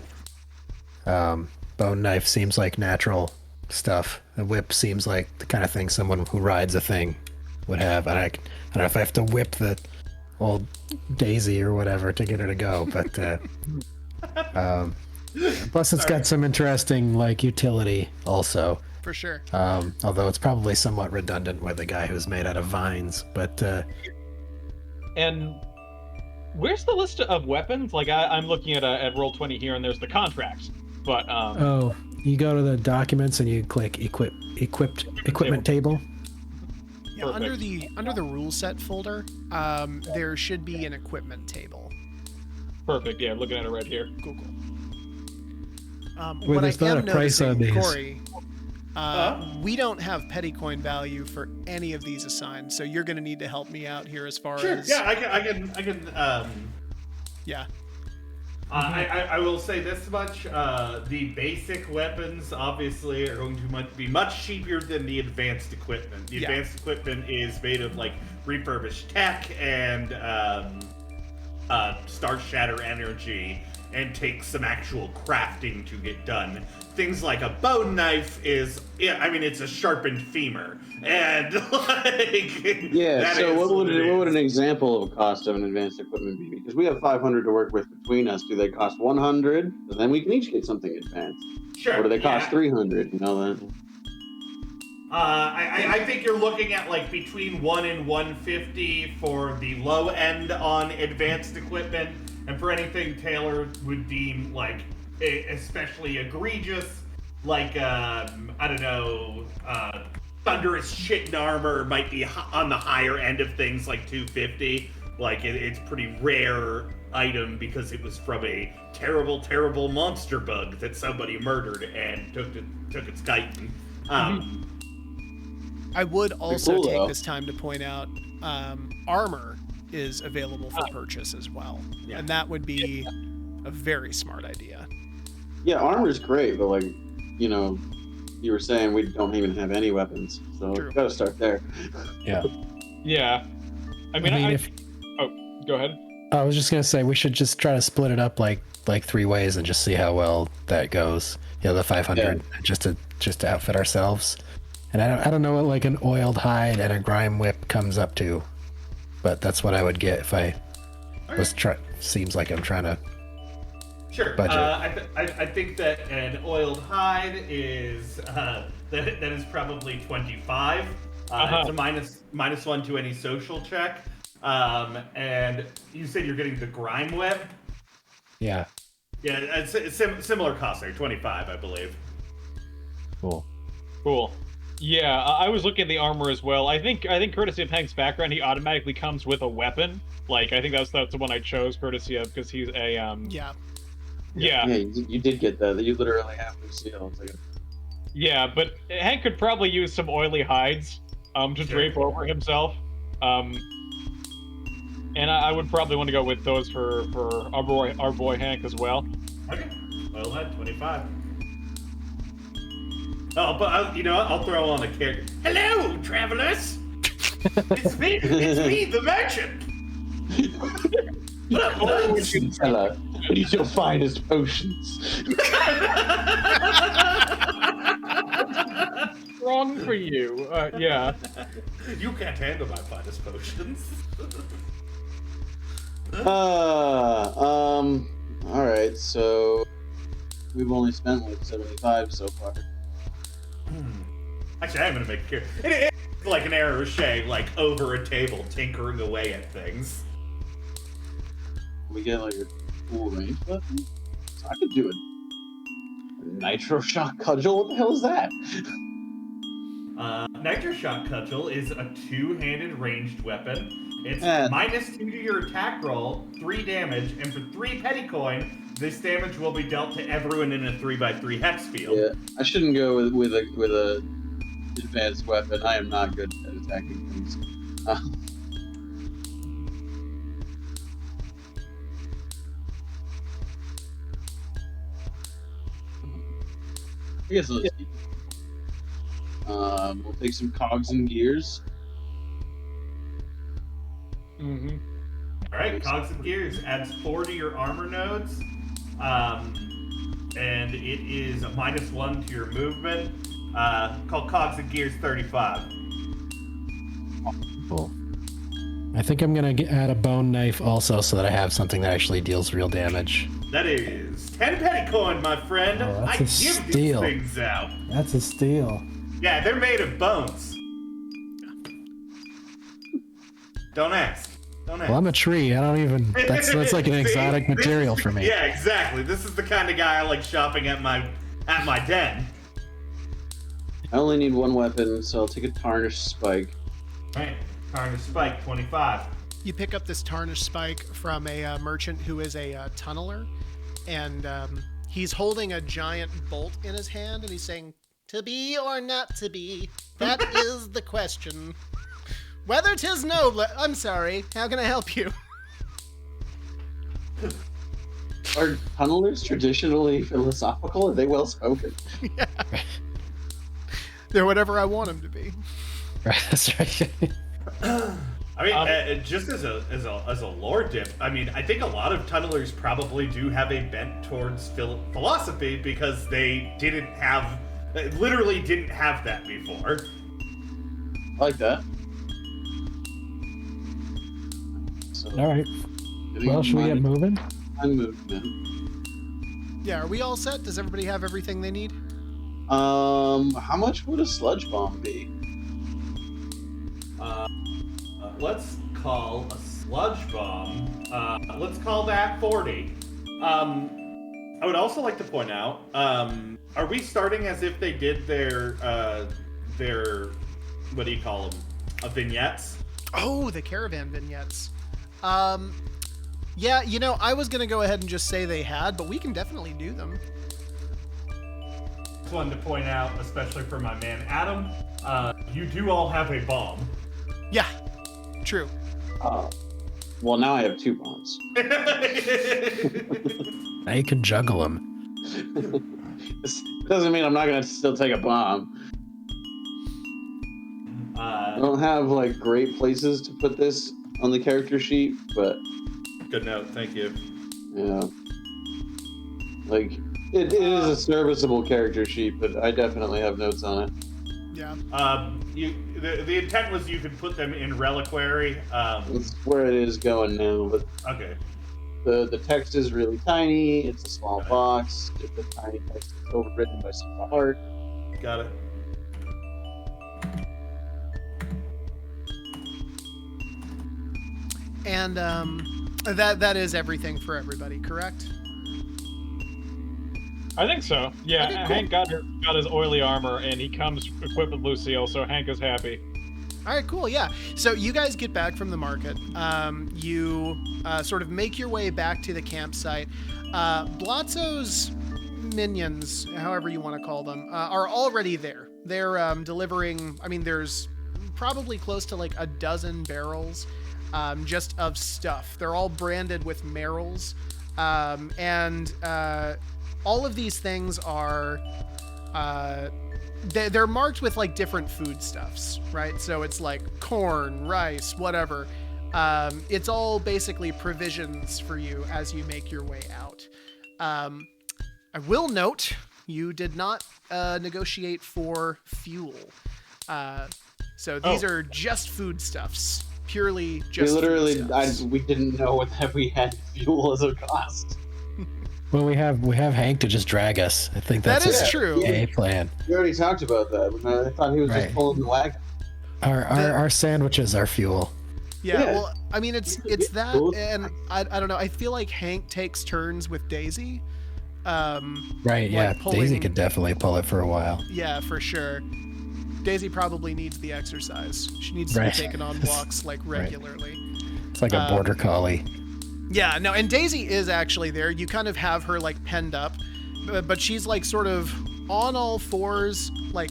Bone knife seems like natural stuff. The whip seems like the kind of thing someone who rides a thing would have. And I don't know if I have to whip the old Daisy or whatever to get her to go, but plus it's got some interesting like utility also. For sure. Although it's probably somewhat redundant with a guy who's made out of vines, but and where's the list of weapons? Like I'm looking at Roll20 here, and there's the contract. But you go to the documents and you click equipment table. Yeah, under the rule set folder, there should be an equipment table. Perfect. Yeah, looking at it right here. Cool. Wait, What there's I not am a price on noticing, these. Corey, we don't have petty coin value for any of these assigned, so you're going to need to help me out here as far as. Yeah, I can. Yeah. I will say this much: the basic weapons obviously are going to be much cheaper than the advanced equipment. The advanced equipment is made of like refurbished tech and Star Shatter energy, and takes some actual crafting to get done. Things like a bone knife is, yeah, I mean, it's a sharpened femur, and like, Yeah. that So is what would it an is. example of a cost of an advanced equipment be? Because we have 500 to work with between us. Do they cost 100? And then we can each get something advanced. Sure. Or do they cost yeah. 300? You know that. I think you're looking at like between 1 and 150 for the low end on advanced equipment, and for anything Taylor would deem like especially egregious, like I don't know, thunderous shit and armor might be on the higher end of things, like 250. Like it's pretty rare item because it was from a terrible monster bug that somebody murdered and took its chitin. I would also cool, take though. this time to point out armor is available for purchase as well. Yeah. And that would be a very smart idea. Yeah, armor's great, but like, you know, you were saying we don't even have any weapons, so True. we gotta start there. Yeah. Yeah. I mean, if go ahead. I was just gonna say we should just try to split it up like 3 ways and just see how well that goes. You know, the 500 just to outfit ourselves. And I don't know what like an oiled hide and a grime whip comes up to, but that's what I would get if I was seems like I'm trying to. Sure. Budget. I think that an oiled hide is that is probably 25. It's a minus 1 to any social check. And you said you're getting the grime whip. Yeah. Yeah, it's similar cost there, 25, I believe. Cool. Yeah, I was looking at the armor as well. I think courtesy of Hank's background, he automatically comes with a weapon. Like I think that's the one I chose courtesy of because he's a Yeah. Yeah. Yeah, you did get that. You literally have Lucille. It's like Yeah, but Hank could probably use some oily hides to Sure. drape over himself. And I would probably want to go with those for our boy Hank as well. Okay. Oiled hide, 25. Oh, but I'll throw on a character. Hello, travelers. It's me, the merchant. Hello. We need your finest potions. Wrong for you. Yeah. You can't handle my finest potions. All right. So we've only spent like 75 so far. Actually, I'm gonna make a character. It's like an Air Rocher, like over a table, tinkering away at things. We get like a cool range weapon. So I could do a nitro shock cudgel. What the hell is that? Nitro Shot Cudgel is a 2-handed ranged weapon. It's And- -2 to your attack roll, 3 damage, and for 3 petty coin, this damage will be dealt to everyone in a 3x3 hex field. Yeah, I shouldn't go with a advanced weapon. I am not good at attacking things. I guess let's keep it. We'll take some cogs and gears. Mm-hmm. Alright, Cogs and Gears adds 4 to your armor nodes. And it is a -1 to your movement. Called Cogs and Gears 35. Cool. I think I'm gonna add a bone knife also, so that I have something that actually deals real damage. That is 10 petty coin, my friend. Oh, I that's a give steal. these things out. That's a steal. Yeah, they're made of bones. Don't ask. Don't ask. Well, I'm a tree. I don't even. That's like an See, exotic this material is- for me. Yeah, exactly. This is the kind of guy I like shopping at my den. I only need one weapon, so I'll take a tarnished spike. Right. Tarnished Spike 25. You pick up this tarnished spike from a merchant who is a tunneler, and he's holding a giant bolt in his hand, and he's saying, "To be or not to be, that is the question. Whether 'tis no, I'm sorry, how can I help you?" Are tunnelers traditionally philosophical? Are they well spoken? They're whatever I want them to be. Right, that's right. I mean, just as a lore dip, I mean, I think a lot of tunnelers probably do have a bent towards philosophy because they literally didn't have that before. I like that. So, All right. Well, should we get moving? I'm moving then. Yeah, are we all set? Does everybody have everything they need? How much would a sludge bomb be? Let's call a sludge bomb. Let's call that 40. I would also like to point out, are we starting as if they did their what do you call them? Vignettes? Oh, the caravan vignettes. Yeah, I was gonna go ahead and just say they had, but we can definitely do them. Just wanted to point out, especially for my man Adam, you do all have a bomb. Yeah, true. Well, now I have 2 bombs. Now you can juggle them. This doesn't mean I'm not gonna still take a bomb. I don't have like great places to put this on the character sheet, but Good note, thank you. yeah, like it is a serviceable character sheet, but I definitely have notes on it. Yeah. The intent was you could put them in reliquary. That's where it is going now, but Okay. the text is really tiny. It's a small box. It's a tiny text. It's overwritten by some art. Got it. And that is everything for everybody, correct? I think so. Yeah, Okay, cool. Hank got his oily armor, and he comes equipped with Lucille, so Hank is happy. All right, cool. Yeah. So you guys get back from the market. You sort of make your way back to the campsite. Blotzo's minions, however you want to call them, are already there. They're delivering. I mean, there's probably close to like a dozen barrels just of stuff. They're all branded with Merrills, and all of these things are. They're marked with like different foodstuffs, right? So it's like corn, rice, whatever. It's all basically provisions for you as you make your way out. I will note you did not negotiate for fuel. So these are just foodstuffs, purely just. We didn't know that we had fuel as a cost. Well, we have Hank to just drag us. I think That that's is true. a plan. We already talked about that. I thought he was Right. just pulling the wagon. Our sandwiches are fuel. Yeah, Yeah. well, I mean, it's that, and I don't know. I feel like Hank takes turns with Daisy. Right, yeah. pulling- Daisy could definitely pull it for a while. Yeah, for sure. Daisy probably needs the exercise. She needs to Right. be taken on walks like regularly. It's like a border collie. Yeah, no, and Daisy is actually there. You kind of have her like penned up, but she's like sort of on all fours, like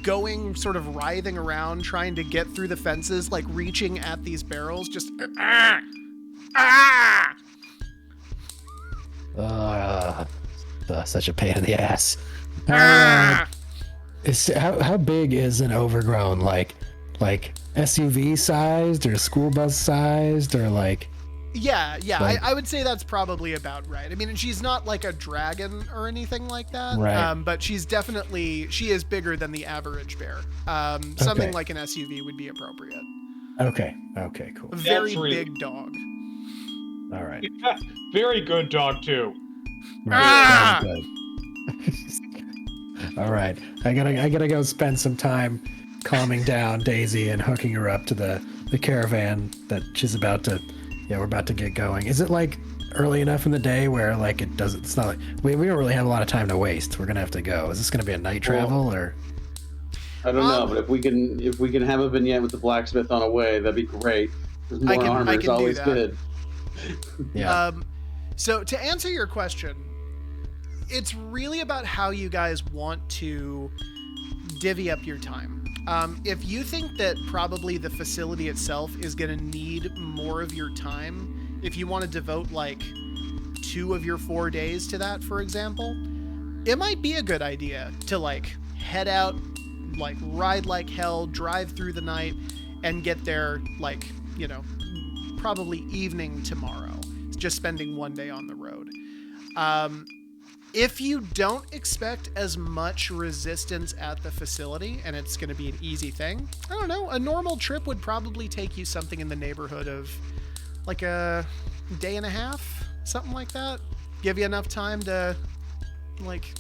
going, sort of writhing around, trying to get through the fences, like reaching at these barrels, just Such a pain in the ass. Ah! How big is an overgrown, like SUV sized or school bus sized or like? Yeah, Like- I would say that's probably about right. I mean, and she's not like a dragon or anything like that, Right. but she is bigger than the average bear. Something Okay. like an SUV would be appropriate. Okay, cool. A very really- big dog. All right. Very good dog, too. Right. Sounds good. All right. I gotta go spend some time calming down Daisy and hooking her up to the caravan that she's about to. Yeah, we're about to get going. Is it like early enough in the day where like it's not like we don't really have a lot of time to waste. We're gonna have to go. Is this gonna be a night travel or? I don't know, but if we can have a vignette with the blacksmith on a way, that'd be great. 'Cause I more can armor is do always that. good. Yeah. So to answer your question, it's really about how you guys want to divvy up your time. If you think that probably the facility itself is going to need more of your time, if you want to devote like 2 of your 4 days to that, for example, it might be a good idea to like head out, like ride like hell, drive through the night, and get there like probably evening tomorrow. Just spending one day on the road. If you don't expect as much resistance at the facility, and it's going to be an easy thing, I don't know, a normal trip would probably take you something in the neighborhood of like a day and a half, something like that. Give you enough time to, like,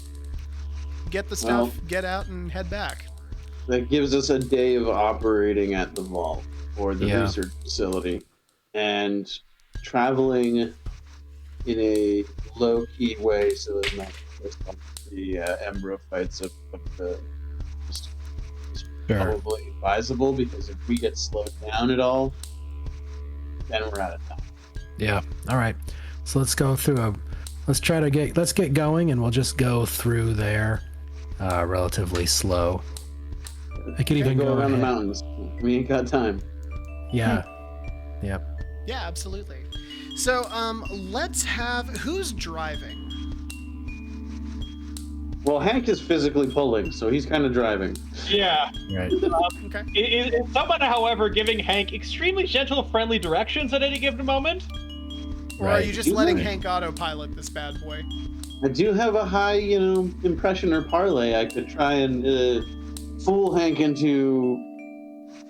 get the stuff, get out, and head back. That gives us a day of operating at the vault or the research facility, and traveling in a low-key way so that not just the Embro fights of the is probably advisable, because if we get slowed down at all, then we're out of time. Yeah. All right. So let's go through let's get going, and we'll just go through there relatively slow. I could even go around the ahead. mountains. We ain't got time. Yeah. Yep. Yeah, absolutely. So, let's have... Who's driving? Well, Hank is physically pulling, so he's kind of driving. Yeah. Right. Okay. Is someone, however, giving Hank extremely gentle, friendly directions at any given moment? Or are you just letting Hank autopilot this bad boy? I do have a high, impression or parlay. I could try and fool Hank into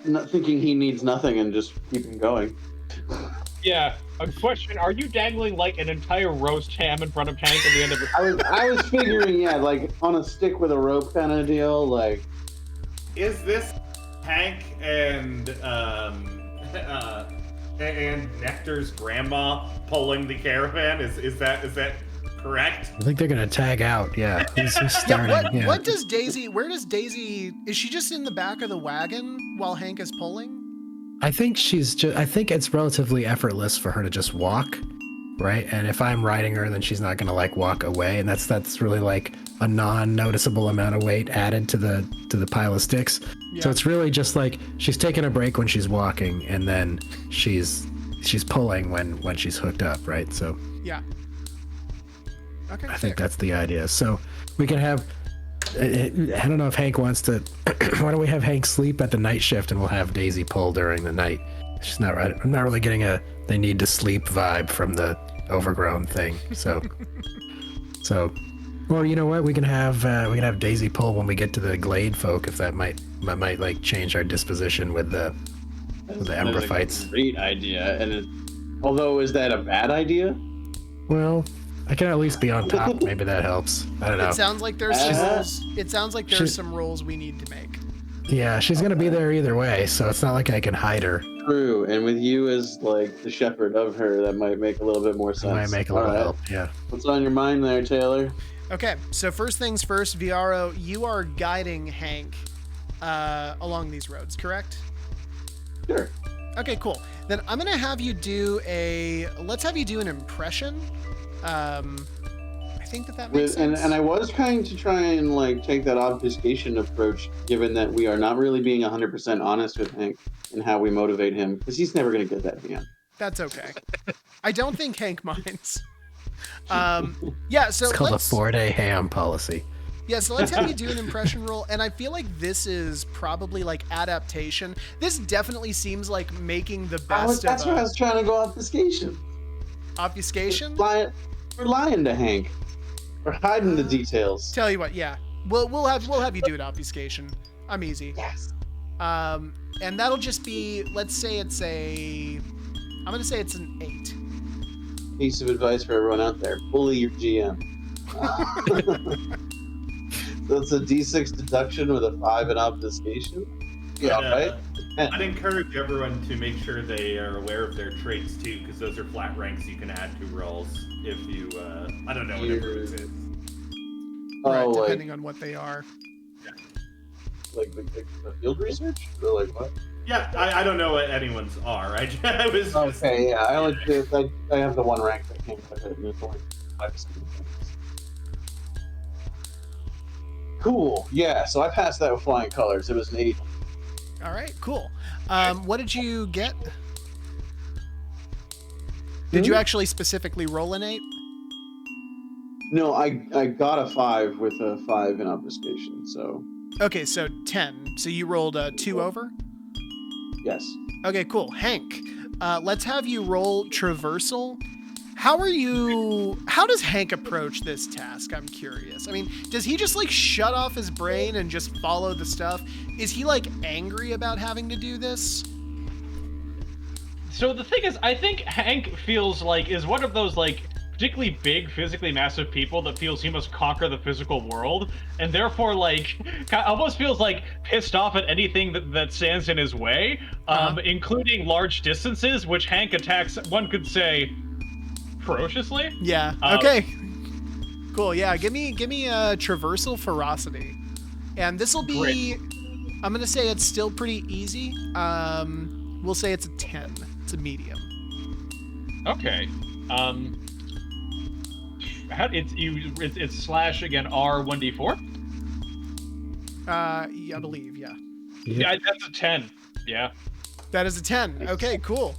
not thinking he needs nothing and just keep him going. Yeah. A question: are you dangling like an entire roast ham in front of Hank at the end of the? I was figuring, like on a stick with a rope kind of deal. Like, Is this Hank and Nectar's grandma pulling the caravan? Is that correct? I think they're gonna tag out. Yeah. He's starting. What does Daisy... Where does Daisy... Is she just in the back of the wagon while Hank is pulling? I think I think it's relatively effortless for her to just walk, right? And if I'm riding her, then she's not gonna like walk away, and that's really like a non-noticeable amount of weight added to the pile of sticks. Yeah. So it's really just like she's taking a break when she's walking, and then she's pulling when she's hooked up, right? So Yeah. Okay. I think that's the idea. So we can have. I don't know if Hank wants to. Why don't we have Hank sleep at the night shift, and we'll have Daisy pull during the night? She's not right. I'm not really getting a they need to sleep vibe from the overgrown thing. So, or you know what? We can have Daisy pull when we get to the Glade folk, if that might like change our disposition with the Ember fights. Great idea. And although, is that a bad idea? Well, I can at least be on top. Maybe that helps. I don't know. It sounds like there's some rules. It sounds like there's some rules we need to make. Yeah, she's gonna be there either way, so it's not like I can hide her. True, and with you as like the shepherd of her, that might make a little bit more sense. Might make a little help. Yeah. What's on your mind there, Taylor? Okay, so first things first, Viaro, you are guiding Hank along these roads, correct? Sure. Okay, cool. Then I'm gonna have you do let's have you do an impression. I think that makes sense. And I was trying to try and like take that obfuscation approach, given that we are not really being 100% honest with Hank and how we motivate him, because he's never going to get that hand. That's okay. I don't think Hank minds. Yeah, so It's called a 4-day ham policy. Yeah, so let's have you do an impression roll, and I feel like this is probably like adaptation. This definitely seems like making the best That's why I was trying to go obfuscation. Obfuscation? We're lying to Hank. We're hiding the details. Tell you what, yeah. We'll have you do an obfuscation. I'm easy. Yes. And that'll just be, let's say it's I'm gonna say it's an 8. Piece of advice for everyone out there: bully your GM. That's a D6 deduction with a 5 in obfuscation. Yeah, right. I'd encourage everyone to make sure they are aware of their traits too, because those are flat ranks you can add to rolls if you, I don't know, whatever it is. Right, Oh, depending on what they are. like the field research, or like what? Yeah, I don't know what anyone's are. I was just... Okay, yeah, I have the one rank that came with it. And it's only 5 skills. Cool. Yeah, so I passed that with flying colors. It was an 8. All right, cool. What did you get? Did you actually specifically roll an 8? No, I got a 5 with a 5 in obfuscation. So Okay, so 10. So you rolled a 2 over? Yes. Okay, cool. Hank, let's have you roll traversal. How does Hank approach this task? I'm curious. I mean, does he just like shut off his brain and just follow the stuff? Is he like angry about having to do this? So the thing is, I think Hank feels like is one of those like particularly big, physically massive people that feels he must conquer the physical world, and therefore like almost feels like pissed off at anything that stands in his way, including large distances, which Hank attacks. One could say ferociously. Yeah. Okay. Cool. Yeah. Give me a traversal ferocity, and this will be. Great. I'm gonna say it's still pretty easy. We'll say it's a 10. It's a medium. Okay. It's slash again R1d4. Yeah, I believe. Yeah. Yeah, that's a 10. Yeah. That is a 10. Okay. Cool.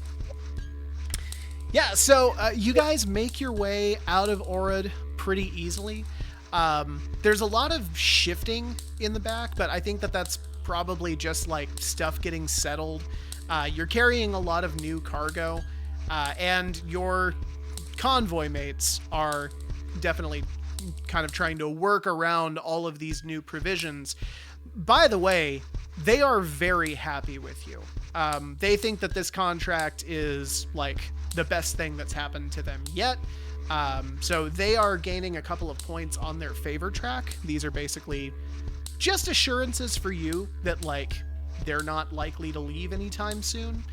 Yeah. So you guys make your way out of Orod pretty easily. There's a lot of shifting in the back, but I think that's probably just like stuff getting settled. You're carrying a lot of new cargo, and your convoy mates are definitely kind of trying to work around all of these new provisions. By the way, they are very happy with you. They think that this contract is like the best thing that's happened to them yet. So they are gaining a couple of points on their favor track. These are basically just assurances for you that like they're not likely to leave anytime soon.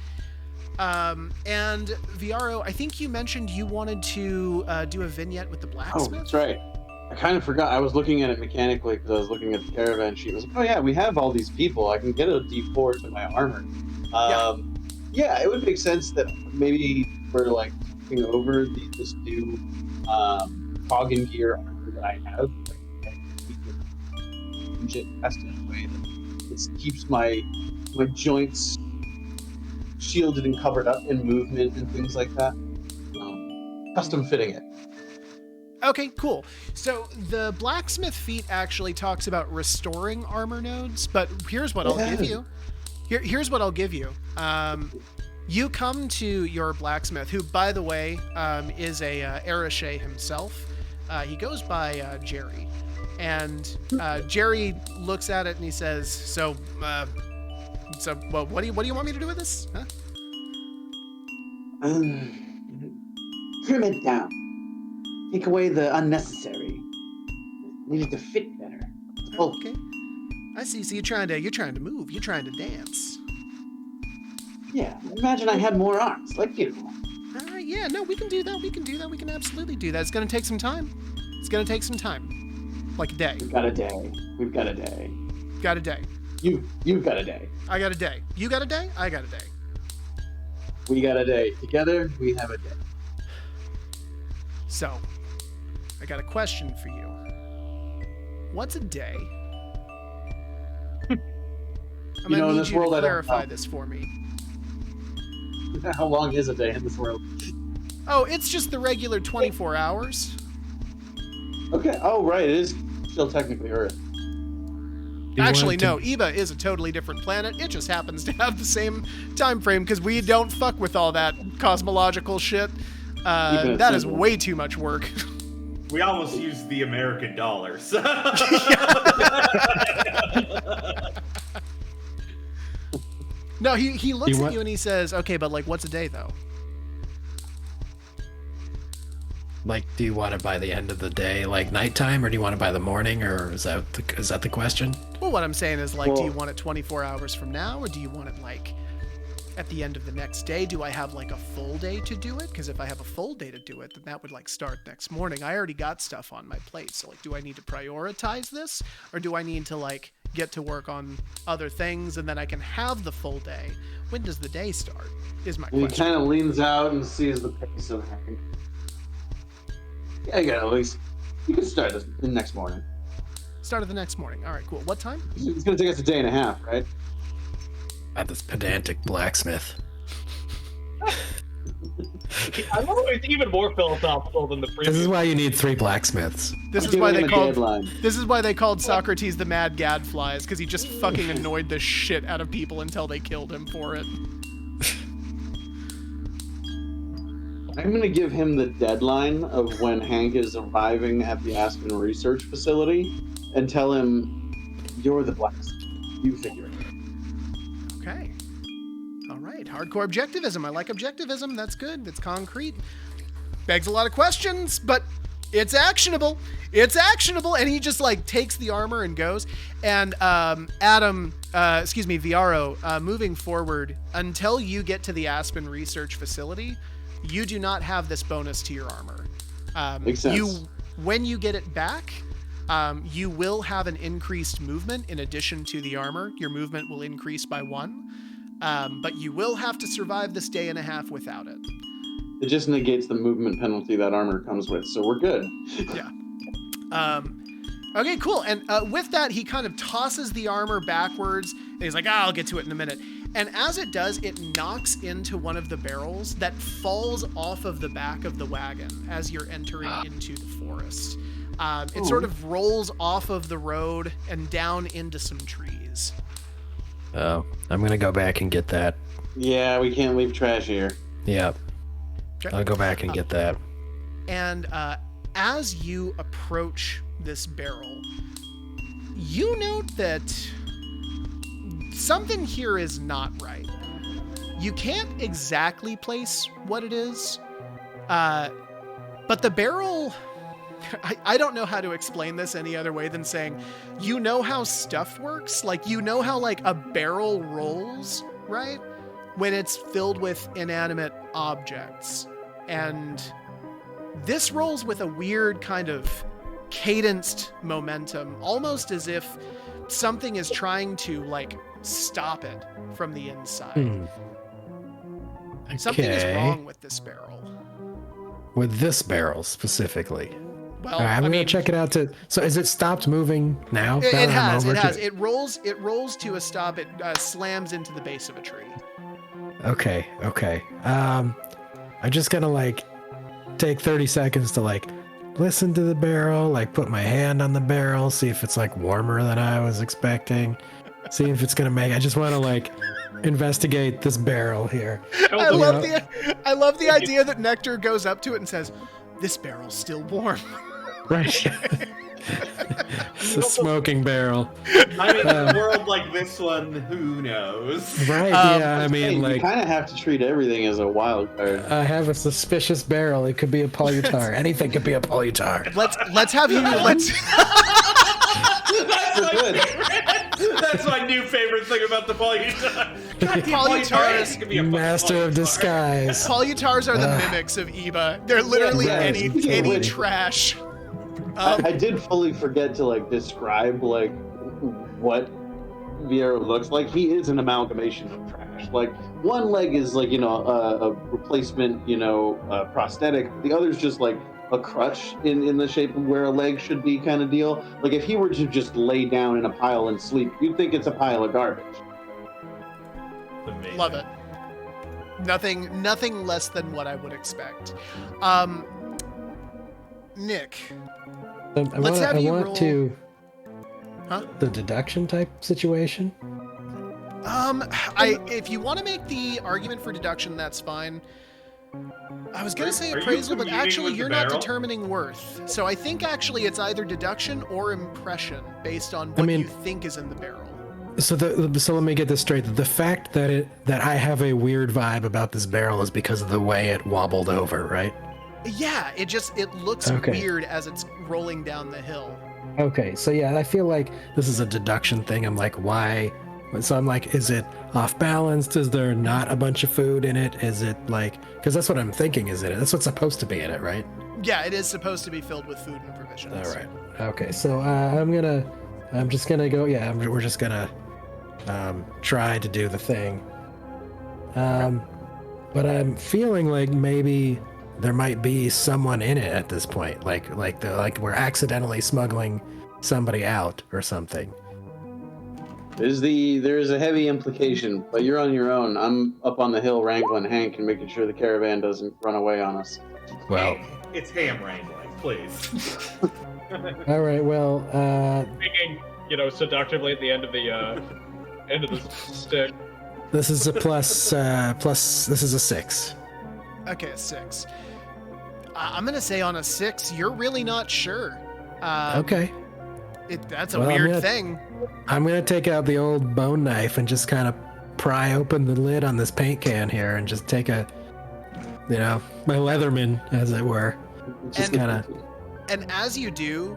And Viaro, I think you mentioned you wanted to do a vignette with the blacksmith. Oh, that's right. I kind of forgot. I was looking at it mechanically because I was looking at the caravan sheet. I was like, oh yeah, we have all these people. I can get a D4 to my armor. Yeah, it would make sense that maybe we're like looking over this new fog and gear armor that I have. Tested in a way that it keeps my joints shielded and covered up in movement and things like that. Custom fitting it. Okay, cool. So the blacksmith feat actually talks about restoring armor nodes, but here's what I'll give you. Here's what I'll give you. You come to your blacksmith, who, by the way, is a Arache himself. He goes by Jerry. And Jerry looks at it and he says, "So, well, what do you want me to do with this? Huh?" Trim it down. Take away the unnecessary. Need it to fit better. Oh, okay. I see. So you're trying to move. You're trying to dance. Yeah. Imagine I had more arms, like you. Yeah. No, we can do that. We can absolutely do that. It's gonna take some time. Like a day. We've got a day. Got a day. You've got a day. I got a day. You got a day? I got a day. We got a day. Together, we have a day. So, I got a question for you. What's a day? I'm gonna need you to clarify this for me. How long is a day in this world? Oh, it's just the regular 24 hours. Okay. Oh, right. It is still technically Earth. Actually, no. Eba is a totally different planet. It just happens to have the same time frame because we don't fuck with all that cosmological shit. That is way too much work. We almost used the American dollar. So. No, he looks at you and he says, "Okay, but like, what's a day though?" Like, do you want it by the end of the day, like nighttime, or do you want it by the morning, or is that the question? Well, what I'm saying is, like, do you want it 24 hours from now, or do you want it, like, at the end of the next day? Do I have, like, a full day to do it? Because if I have a full day to do it, then that would, like, start next morning. I already got stuff on my plate, so, like, do I need to prioritize this, or do I need to, like, get to work on other things, and then I can have the full day? When does the day start, is my question. He kind of leans out and sees the pace of Hank. Yeah, you got at least. You can start this the next morning. Start of the next morning. All right, cool. What time? It's going to take us a day and a half, right? At this pedantic blacksmith. I love it. It's even more philosophical than the previous. This is why you need 3 blacksmiths. This I'm is why giving they him a called deadline. this is why they called Socrates the Mad Gadfly, because he just fucking annoyed the shit out of people until they killed him for it. I'm going to give him the deadline of when Hank is arriving at the Aspen Research Facility and tell him, you're the blacksmith. You figure it out. Okay. All right. Hardcore objectivism. I like objectivism. That's good. It's concrete. Begs a lot of questions, but it's actionable. It's actionable. And he just like takes the armor and goes. And Viaro, moving forward, until you get to the Aspen Research Facility, you do not have this bonus to your armor. Makes sense. When you get it back, you will have an increased movement in addition to the armor. Your movement will increase by 1, but you will have to survive this day and a half without it. It just negates the movement penalty that armor comes with, so we're good. Yeah. Okay, cool. And with that, he kind of tosses the armor backwards, and he's like, I'll get to it in a minute. And as it does, it knocks into one of the barrels that falls off of the back of the wagon as you're entering into the forest. It sort of rolls off of the road and down into some trees. Oh, I'm going to go back and get that. Yeah, we can't leave trash here. Yeah, Okay. I'll go back and get that. And as you approach this barrel, you note that something here is not right. You can't exactly place what it is, but the barrel... I don't know how to explain this any other way than saying, you know how stuff works? Like, you know how, like, a barrel rolls, right? When it's filled with inanimate objects. And this rolls with a weird kind of cadenced momentum, almost as if something is trying to, like, stop it from the inside. Something is wrong with this barrel. With this barrel specifically. Well, All right, I'm gonna check it out. So is it stopped moving now? It Now that I'm has. over It has. to- It rolls to a stop. It slams into the base of a tree. Okay. I'm just gonna like take 30 seconds to like listen to the barrel, like put my hand on the barrel, see if it's like warmer than I was expecting, see if it's gonna make. I just want to like investigate this barrel here. I love the idea that Nectar goes up to it and says, "This barrel's still warm." Right. It's a smoking barrel. I mean, in a world like this one, who knows? Right. Yeah. I Hey, mean, you like kind of have to treat everything as a wild card. I have a suspicious barrel. It could be a polytar. Anything could be a polytar. Let's have you. Let's. That's my favorite. That's my new favorite thing about the polytar. Polytars. Master of disguise. Polytars are the mimics of Eva. They're literally Yeah, any right. trash. I did fully forget to like describe like what Viero looks like. He is an amalgamation of trash. Like one leg is like a replacement prosthetic. The other's just like a crutch in the shape of where a leg should be, kind of deal. Like if he were to just lay down in a pile and sleep, you'd think it's a pile of garbage. Amazing. Love it. Nothing less than what I would expect. Nick. Let's have you roll- Huh? The deduction type situation. If you want to make the argument for deduction, that's fine. I was gonna say Are you appraisal, but communing actually with the you're not barrel? determining worth. So I think actually it's either deduction or impression based on what you think is in the barrel. So let me get this straight. The fact that I have a weird vibe about this barrel is because of the way it wobbled over, right? Yeah, it looks Okay. weird as it's rolling down the hill. Okay, so yeah, I feel like this is a deduction thing. I'm like, why? So I'm like, is it off balanced? Is there not a bunch of food in it? Is it like, because that's what I'm thinking is in it. That's what's supposed to be in it, right? Yeah, it is supposed to be filled with food and provisions. All right. Okay, so I'm just gonna go. Yeah, we're just gonna try to do the thing. But I'm feeling like maybe there might be someone in it at this point, like we're accidentally smuggling somebody out or something. There's a heavy implication, but you're on your own. I'm up on the hill wrangling Hank and making sure the caravan doesn't run away on us. Well, It's ham wrangling, please. all right. Well, Speaking, seductively at the end of the stick. this is a plus. This is a 6. Okay, a 6. I'm gonna say on a 6, you're really not sure. Okay. That's a Well, weird thing. I'm gonna take out the old bone knife and just kind of pry open the lid on this paint can here and just take my Leatherman, as it were. Just And- kind of. And as you do,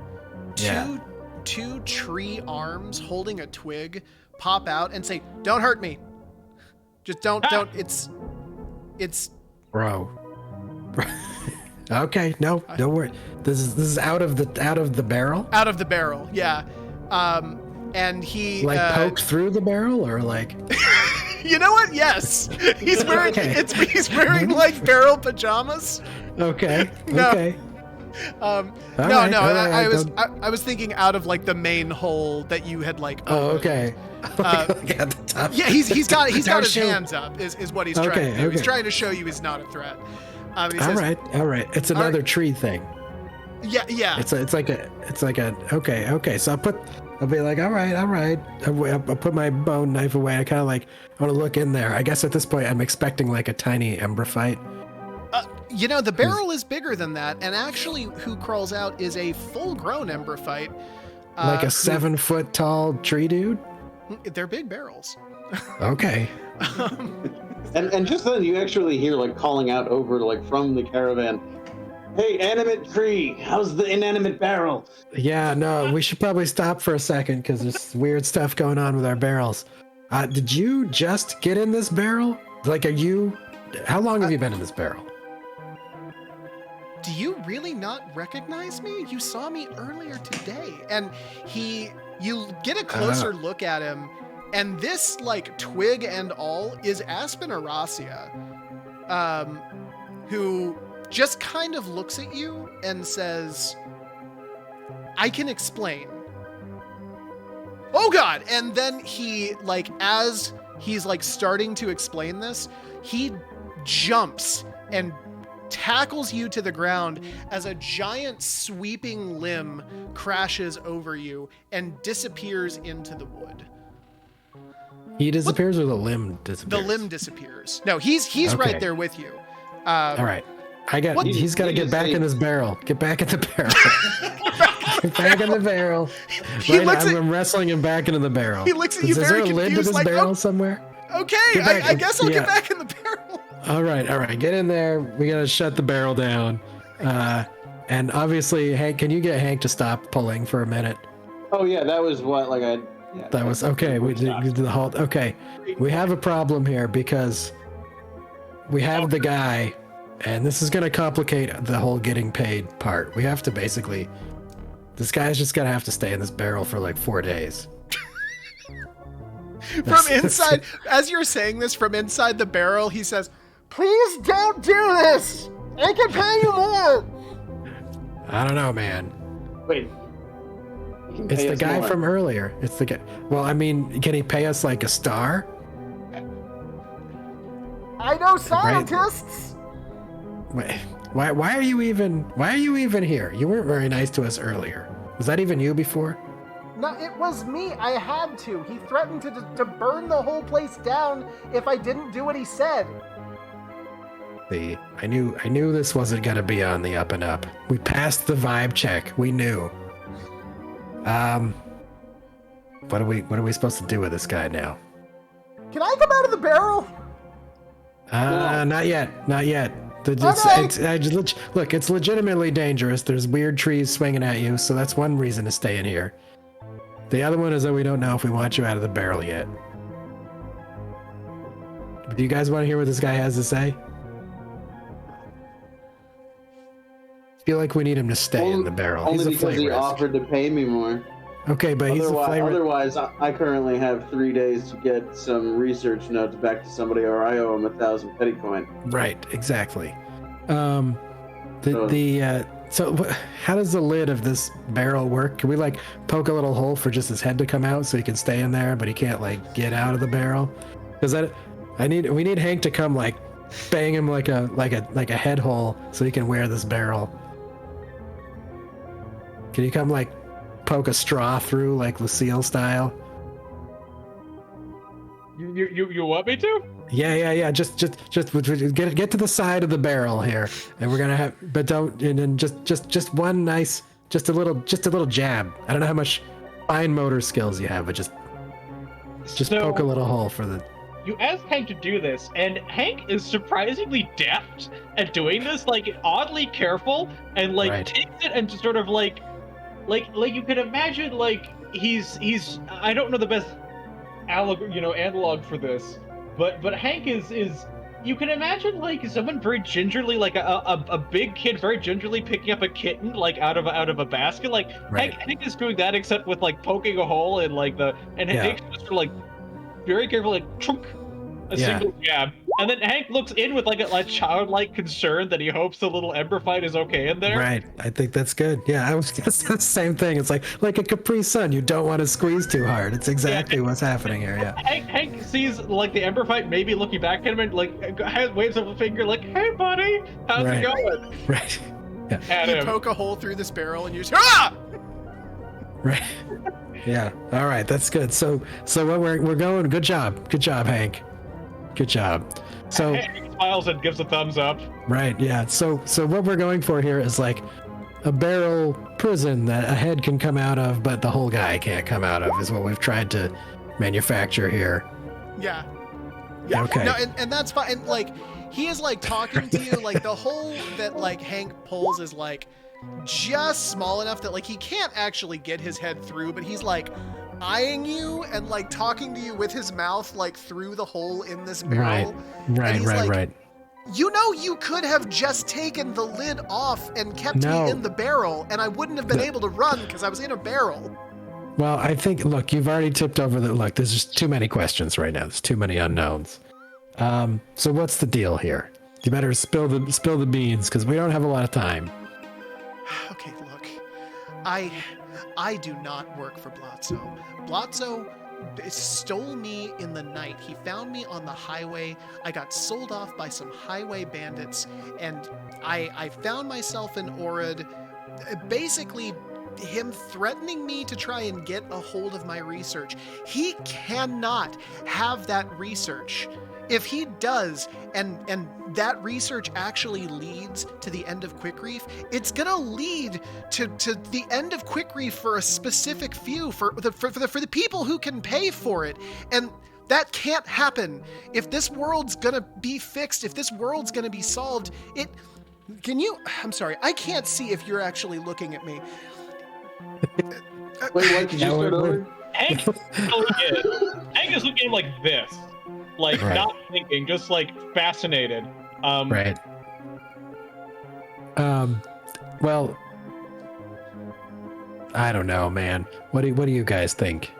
Yeah. two tree arms holding a twig pop out and say, "Don't hurt me. Just don't. It's Bro. Okay, no, don't worry. This is out of the barrel. out of the barrel." Yeah. And he Like poked through the barrel, or like. You know what? Yes. He's wearing Okay. he's wearing like barrel pajamas. Okay. No. Okay. No, right, no. all right, I was thinking out of like the main hole that you had like. Oh, opened. okay. Like at the top. Yeah, he's got Don't his shoot. hands up. Is what he's trying Okay, to do. He's okay. trying to show you he's not a threat. And he All says, right. It's All right. another tree thing. Yeah. It's like a okay. So I'll be like, all right. I'll put my bone knife away. I kind of like want to look in there. I guess at this point I'm expecting like a tiny embryophyte. The barrel is bigger than that, and actually, who crawls out is a full-grown embryophyte. Like a who- 7-foot tall tree dude. They're big barrels. Okay. And just then you actually hear like calling out over like from the caravan, "Hey, animate tree, how's the inanimate barrel?" Yeah, no, we should probably stop for a second because there's weird stuff going on with our barrels. Did you just get in this barrel? Like, how long have you been in this barrel? Do you really not recognize me? You saw me earlier today. And you get a closer look at him, and this, like, twig and all is Aspen Aracia, who just kind of looks at you and says, "I can explain." Oh God! And then he, like, as he's, like, starting to explain this, he jumps and tackles you to the ground as a giant sweeping limb crashes over you and disappears into the wood. He disappears or the limb disappears? The limb disappears. No, he's Okay. right there with you. All right. What- He's got to He get just back say- in his barrel. Get back in the barrel. Get back in the barrel. He Right, looks at- I'm wrestling him back into the barrel. He looks at you Is there very a lid to confused, this like, barrel "Oh." somewhere? Okay, Get back- I guess I'll yeah. get back in the barrel. All right. Get in there. We got to shut the barrel down. And obviously, Hank, can you get Hank to stop pulling for a minute? Oh yeah, that was what like I. Yeah, That was okay. We did the halt. Okay, we have a problem here because we have the guy, and this is going to complicate the whole getting paid part. We have to basically, this guy's just going to have to stay in this barrel for like 4 days. From inside, as you're saying this, from inside the barrel, he says, "Please don't do this. I can pay you more." I don't know, man. Wait. You can It's pay the us guy more. from earlier. It's the guy. Well, I mean, can he pay us like a star? I know scientists. Wait, why are you even here? You weren't very nice to us earlier. Was that even you before? No, it was me. I had to. He threatened to burn the whole place down if I didn't do what he said. See, I knew this wasn't gonna be on the up and up. We passed the vibe check. We knew. What are we supposed to do with this guy now? Can I come out of the barrel? Not yet. Okay. Look, it's legitimately dangerous. There's weird trees swinging at you, so that's one reason to stay in here. The other one is that we don't know if we want you out of the barrel yet. Do you guys want to hear what this guy has to say? I feel like we need him to stay in the barrel. Only He's a because he flavorist. offered to pay me more. Okay, but he's a flavor. Otherwise, I currently have 3 days to get some research notes back to somebody, or I owe him 1,000 petty coin. Right, exactly. So how does the lid of this barrel work? Can we like poke a little hole for just his head to come out so he can stay in there, but he can't like get out of the barrel? Because we need Hank to come like bang him like a head hole so he can wear this barrel. Can you come like poke a straw through like Lucille style? You want me to? Yeah. Just get to the side of the barrel here, and we're gonna have, but don't, and then just one nice, just a little jab. I don't know how much fine motor skills you have, but just So- poke a little hole for the. You ask Hank to do this, and Hank is surprisingly deft at doing this, like oddly careful, and like Right. takes it and just sort of like you can imagine like he's I don't know the best analog for this, but Hank is you can imagine like someone very gingerly, like a big kid very gingerly picking up a kitten like out of a basket, like Right. Hank is doing that except with like poking a hole in like Yeah. Hank's just sort of like very careful, like chunk, a Yeah. single jab, and then Hank looks in with like a childlike concern that he hopes the little ember fight is okay in there. Right, I think that's good. Yeah, I was gonna say the same thing. It's like a Capri Sun. You don't want to squeeze too hard. It's exactly what's happening here. Yeah. Hank sees like the ember fight, maybe looking back at him and like waves up a finger, like, "Hey, buddy, how's Right. it going?" Right. Yeah. At You him. poke a hole through this barrel and you just, ah! Right. Yeah. All right. That's good. So what we're going. Good job, Hank. Good job. So Hank smiles and gives a thumbs up. right. Yeah. So what we're going for here is like a barrel prison that a head can come out of, but the whole guy can't come out of. Is what we've tried to manufacture here. Yeah. Okay. No, and that's fine. And, like, he is like talking to you, like the hole that like Hank pulls is like just small enough that like he can't actually get his head through, but he's like eyeing you and like talking to you with his mouth like through the hole in this barrel. Right. he's Right. like, Right. You know, you could have just taken the lid off and kept No. me in the barrel, and I wouldn't have been able to run because I was in a barrel. Well, I think, look, you've already tipped over the, look, there's just too many questions right now. There's too many unknowns. So what's the deal here? You better spill the beans, because we don't have a lot of time. Okay, look, I do not work for Blotzo. Blotzo stole me in the night. He found me on the highway. I got sold off by some highway bandits, and I found myself in Orad. Basically, him threatening me to try and get a hold of my research. He cannot have that research. If he does, and that research actually leads to the end of Quickreef, it's gonna lead to the end of Quickreef for a specific few, for the people who can pay for it, and that can't happen. If this world's gonna be fixed, if this world's gonna be solved, I'm sorry, I can't see if you're actually looking at me. Wait, what? Did you Yeah, start we're- over? Hank is looking like this, like Right. not thinking, just like fascinated. Right. Well, I don't know, man. What do you guys think?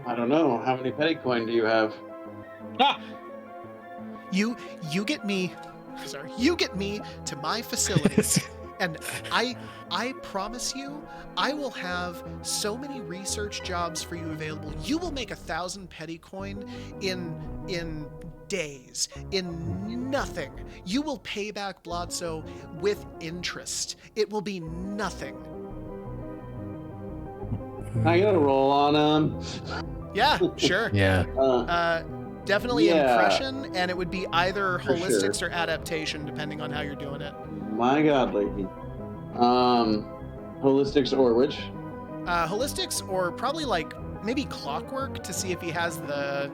I don't know. How many petty coin do you have? Ah, You get me to my facility, and I promise you, I will have so many research jobs for you available. You will make 1,000 petty coin in days, in nothing. You will pay back Blotzo with interest. It will be nothing. I got a roll on Yeah, sure. Yeah. Definitely Yeah. impression, and it would be either For holistics sure. or adaptation, depending on how you're doing it. My God, lady. Holistics or which? Holistics, or probably like maybe clockwork to see if he has the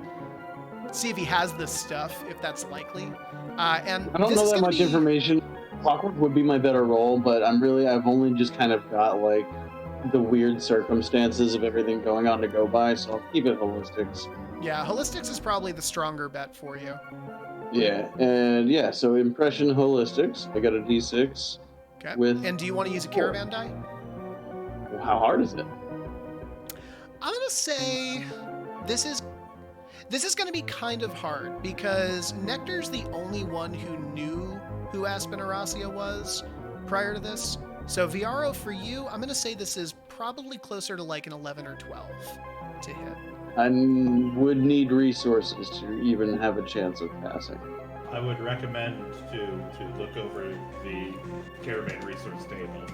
stuff, if that's likely. And I don't this know is that gonna much be- information. Clockwork would be my better role, but I've only just kind of got like the weird circumstances of everything going on to go by, so I'll keep it holistics. Yeah, holistics is probably the stronger bet for you. Yeah, and yeah, so impression holistics. I got a D6 Okay. with. And do you want to use a caravan die? How hard is it? I'm gonna say this is gonna be kind of hard because Nectar's the only one who knew who Aspen Aracia was prior to this. So Viaro, for you, I'm going to say this is probably closer to like an 11 or 12 to hit. I would need resources to even have a chance of passing. I would recommend to look over the caravan resource table.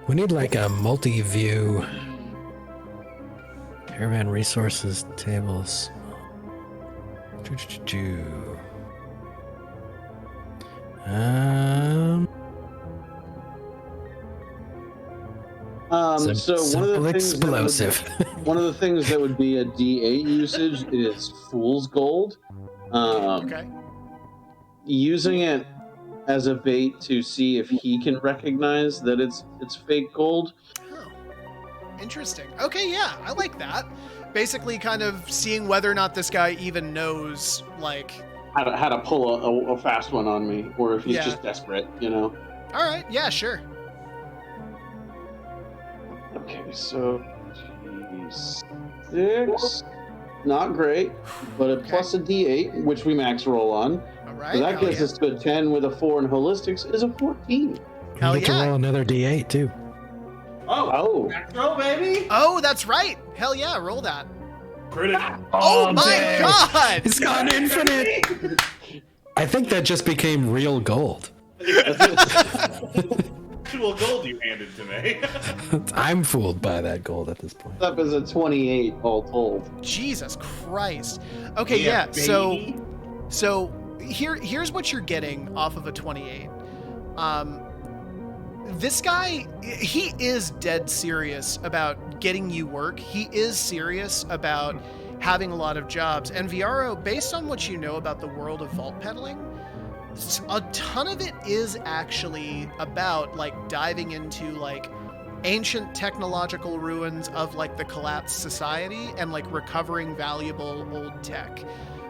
We need like a multi-view caravan resources tables. So one of the things explosive. one of the things that would be a D8 usage is Fool's Gold. Okay. Using it as a bait to see if he can recognize that it's fake gold. Oh, interesting. Okay, yeah, I like that. Basically, kind of seeing whether or not this guy even knows, like... How to pull a fast one on me, or if he's Yeah. just desperate, you know. All right, yeah, sure. Okay, so 6, not great, but a plus a D8, which we max roll on. All right. So that hell gets yeah. us to a 10 with a 4 in holistics is a 14. Hell You get to yeah. roll another D8 too. Oh, natural, baby! Oh, that's right. Hell yeah, roll that. Critic. Oh, my dang. god! It's gone infinite. I think that just became real gold. Actual gold you handed to me. I'm fooled by that gold at this point. Up as a 28 all told. Jesus Christ. Okay, yeah. So here's what you're getting off of a 28. This guy, he is dead serious about getting you work. He is serious about having a lot of jobs. And Viaro, based on what you know about the world of vault peddling, a ton of it is actually about like diving into like ancient technological ruins of like the collapsed society and like recovering valuable old tech,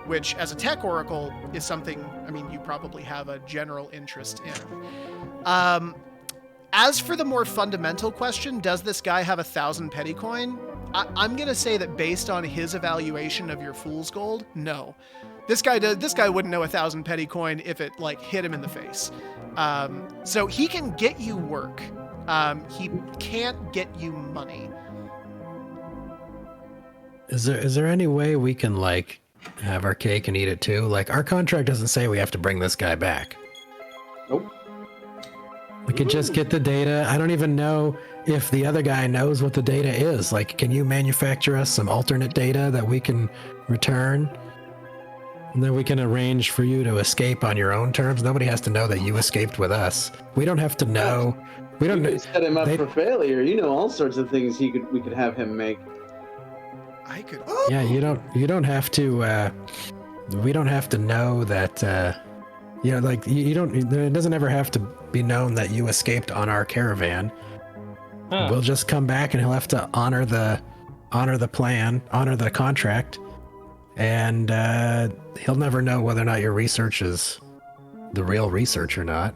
which as a tech oracle is something, I mean, you probably have a general interest in. As for the more fundamental question, does this guy have 1,000 petty coin? I'm gonna say that based on his evaluation of your fool's gold, no. This guy wouldn't know 1,000 petty coin if it like hit him in the face. So he can get you work. He can't get you money. Is there any way we can like have our cake and eat it too? Like our contract doesn't say we have to bring this guy back. Nope. We could just get the data. I don't even know if the other guy knows what the data is. Like, can you manufacture us some alternate data that we can return? And then we can arrange for you to escape on your own terms. Nobody has to know that you escaped with us. We don't have to know. We don't You could set him up for failure. You know all sorts of things we could have him make. I could. Yeah, you don't have to. We don't have to know that. You know, like you don't. It doesn't ever have to be known that you escaped on our caravan. Huh. We'll just come back, and he'll have to honor the plan, honor the contract, and he'll never know whether or not your research is the real research or not.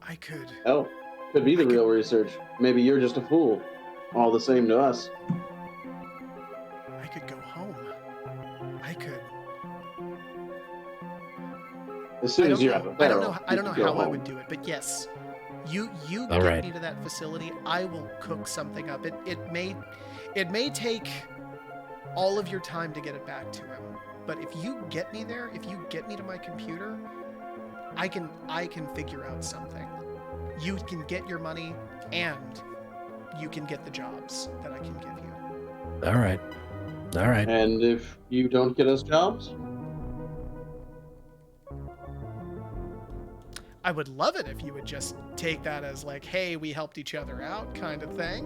I could. Oh, could be the real research. Maybe you're just a fool. All the same to us. I could go home. I could. As soon as you're at the I don't know. barrel, I don't you know can go how I home. would do it, but yes, you All get right. me to that facility. I will cook something up. It may take all of your time to get it back to him, but if you get me there, if you get me to my computer, I can figure out something. You can get your money, and you can get the jobs that I can give you. All right. And if you don't get us jobs, I would love it if you would just take that as like, hey, we helped each other out kind of thing.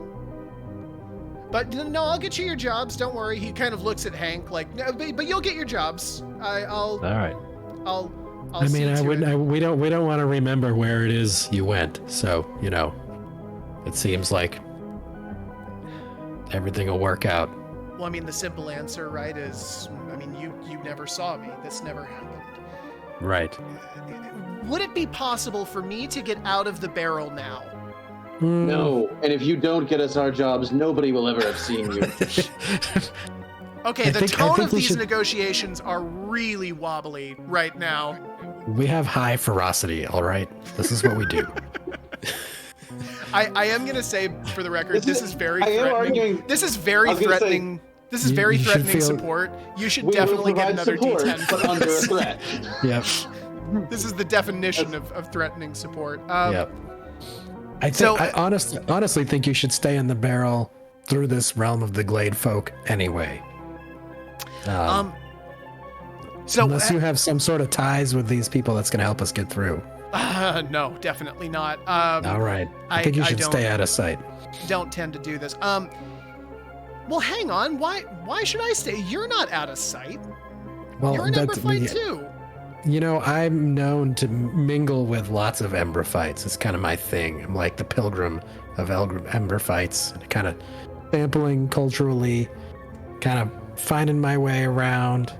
But no, I'll get you your jobs. Don't worry. He kind of looks at Hank like, no, but you'll get your jobs. All right. I'll I mean, see to it. we don't want to remember where it is you went. So you know, it seems like everything will work out. Well, I mean, the simple answer, right, is, I mean, you never saw me. This never happened. Right. Would it be possible for me to get out of the barrel now? no. And if you don't get us our jobs, nobody will ever have seen you. Okay, I the think tone of we these should- negotiations are really wobbly right now. We have high ferocity, all right? This is what we do. I am gonna say for the record, this is very I am threatening. arguing- This is very I was gonna say, threatening. This is you- very you should threatening feel- support. You should We will definitely get provide another support, D10 for but under a this. threat. Yep. This is the definition of threatening support. Yep. I think so- I honestly think you should stay in the barrel through this realm of the Glade folk anyway. So unless you have some sort of ties with these people that's going to help us get through. no, definitely not. All right. I think you should stay out of sight. Don't tend to do this. Well, hang on. Why should I stay? You're not out of sight. Well, You're an that's Emberfight too. You know, I'm known to mingle with lots of Emberfights. It's kind of my thing. I'm like the pilgrim of Emberfights, kind of sampling culturally, kind of finding my way around.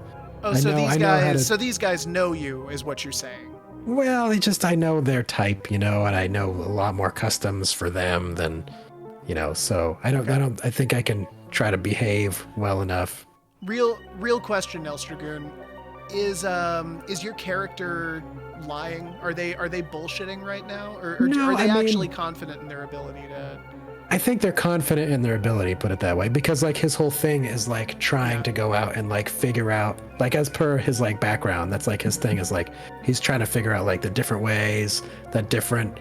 Oh, I so know- these I know how guys, to- so these guys know you, is what you're saying. Well, I know their type, and I know a lot more customs for them than, so I think I can try to behave well enough. Real question, Elstragoon. Is your character lying? Are they bullshitting right now, or No, are they I mean- actually confident in their ability to? I think they're confident in their ability, put it that way, because like his whole thing is like trying to go out and like figure out, like as per his like background, that's like his thing is like he's trying to figure out like the different ways that different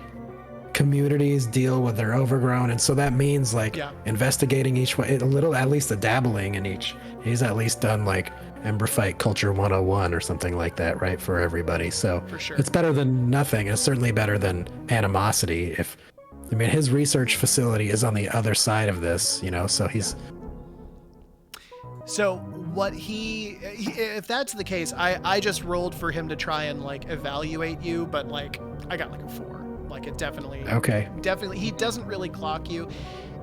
communities deal with their overgrown, and so that means like investigating each way, a little, at least a dabbling in each. He's at least done like Emberfight Culture 101 or something like that, right, for everybody. So For sure. it's better than nothing. It's certainly better than animosity. His research facility is on the other side of this, so he's. So what if that's the case, I just rolled for him to try and like evaluate you, but like I got like a 4. Like it definitely. Okay. Definitely, he doesn't really clock you,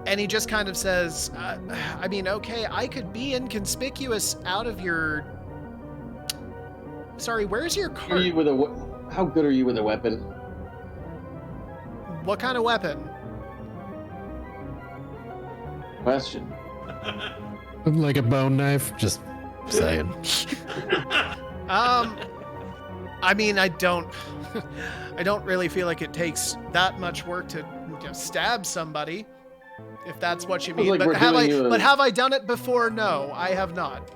and he just kind of says, okay, I could be inconspicuous out of your. Sorry, where's your Are cart? you with how good are you with a weapon? What kind of weapon? Question. Like a bone knife, just saying. I don't really feel like it takes that much work to stab somebody, if that's what you Sounds mean. like But we're have doing have I done it before? No, I have not.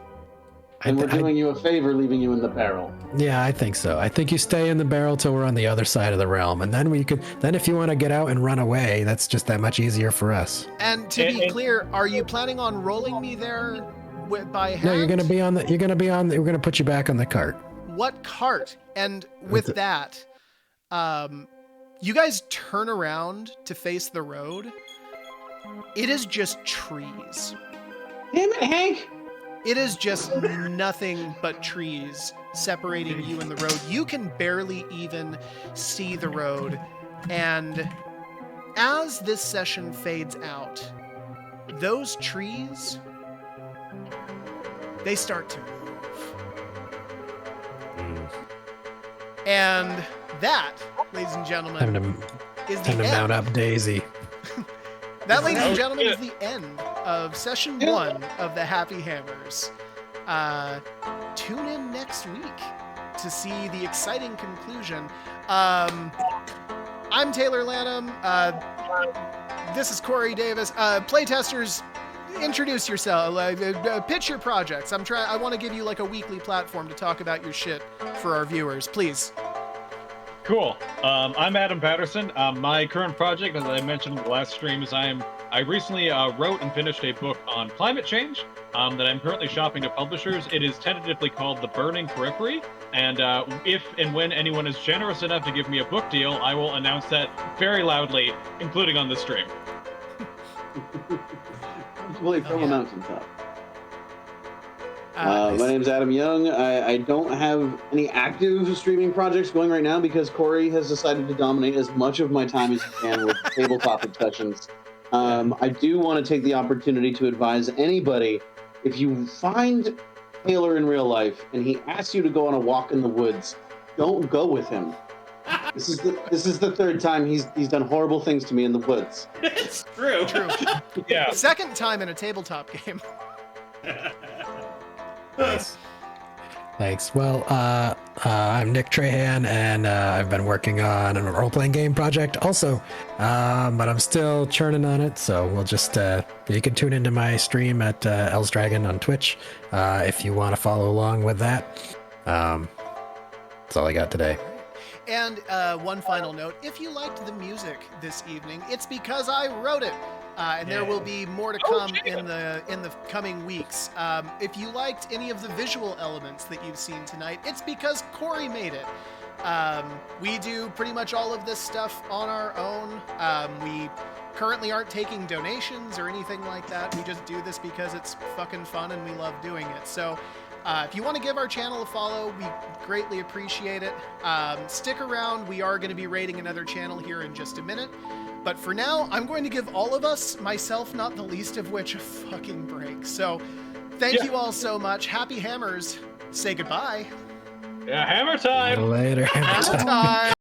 And we're doing you a favor, leaving you in the barrel. Yeah, I think so. I think you stay in the barrel till we're on the other side of the realm, and then then if you want to get out and run away, that's just that much easier for us. And to be clear, are you planning on rolling me there by hand? No, we're gonna put you back on the cart. What cart? And with that, you guys turn around to face the road. It is just trees. Damn it, Hank! It is just nothing but trees separating you and the road. You can barely even see the road. And as this session fades out, those trees, they start to move. And that, ladies and gentlemen, is the Time to end. mount up Daisy. That, ladies and gentlemen, is the end of session 1 of the Happy Hammers. Tune in next week to see the exciting conclusion. I'm Taylor Lanham. This is Corey Davis. Playtesters, introduce yourself. Pitch your projects. I want to give you like a weekly platform to talk about your shit for our viewers. Please. Cool. I'm Adam Patterson. My current project, as I mentioned in the last stream, is I recently wrote and finished a book on climate change that I'm currently shopping to publishers. It is tentatively called The Burning Periphery, and if and when anyone is generous enough to give me a book deal, I will announce that very loudly, including on the stream. Probably from a mountaintop. My name's Adam Young. I don't have any active streaming projects going right now because Corey has decided to dominate as much of my time as he can with tabletop sessions. I do want to take the opportunity to advise anybody, if you find Taylor in real life and he asks you to go on a walk in the woods, don't go with him. This is the third time he's done horrible things to me in the woods. It's true. True. Yeah. Second time in a tabletop game. Thanks. Well, I'm Nick Trahan, and I've been working on a role-playing game project also, but I'm still churning on it. So we'll just you can tune into my stream at Els Dragon on Twitch if you want to follow along with that. That's all I got today. And one final note, if you liked the music this evening, it's because I wrote it. And there will be more to come in the coming weeks. If you liked any of the visual elements that you've seen tonight, it's because Corey made it. We do pretty much all of this stuff on our own. We currently aren't taking donations or anything like that. We just do this because it's fucking fun and we love doing it. So if you want to give our channel a follow, we greatly appreciate it. Stick around. We are going to be raiding another channel here in just a minute. But for now, I'm going to give all of us, myself not the least of which, a fucking break. So thank you all so much. Happy Hammers. Say goodbye. Yeah, hammer time. Later. Hammer time.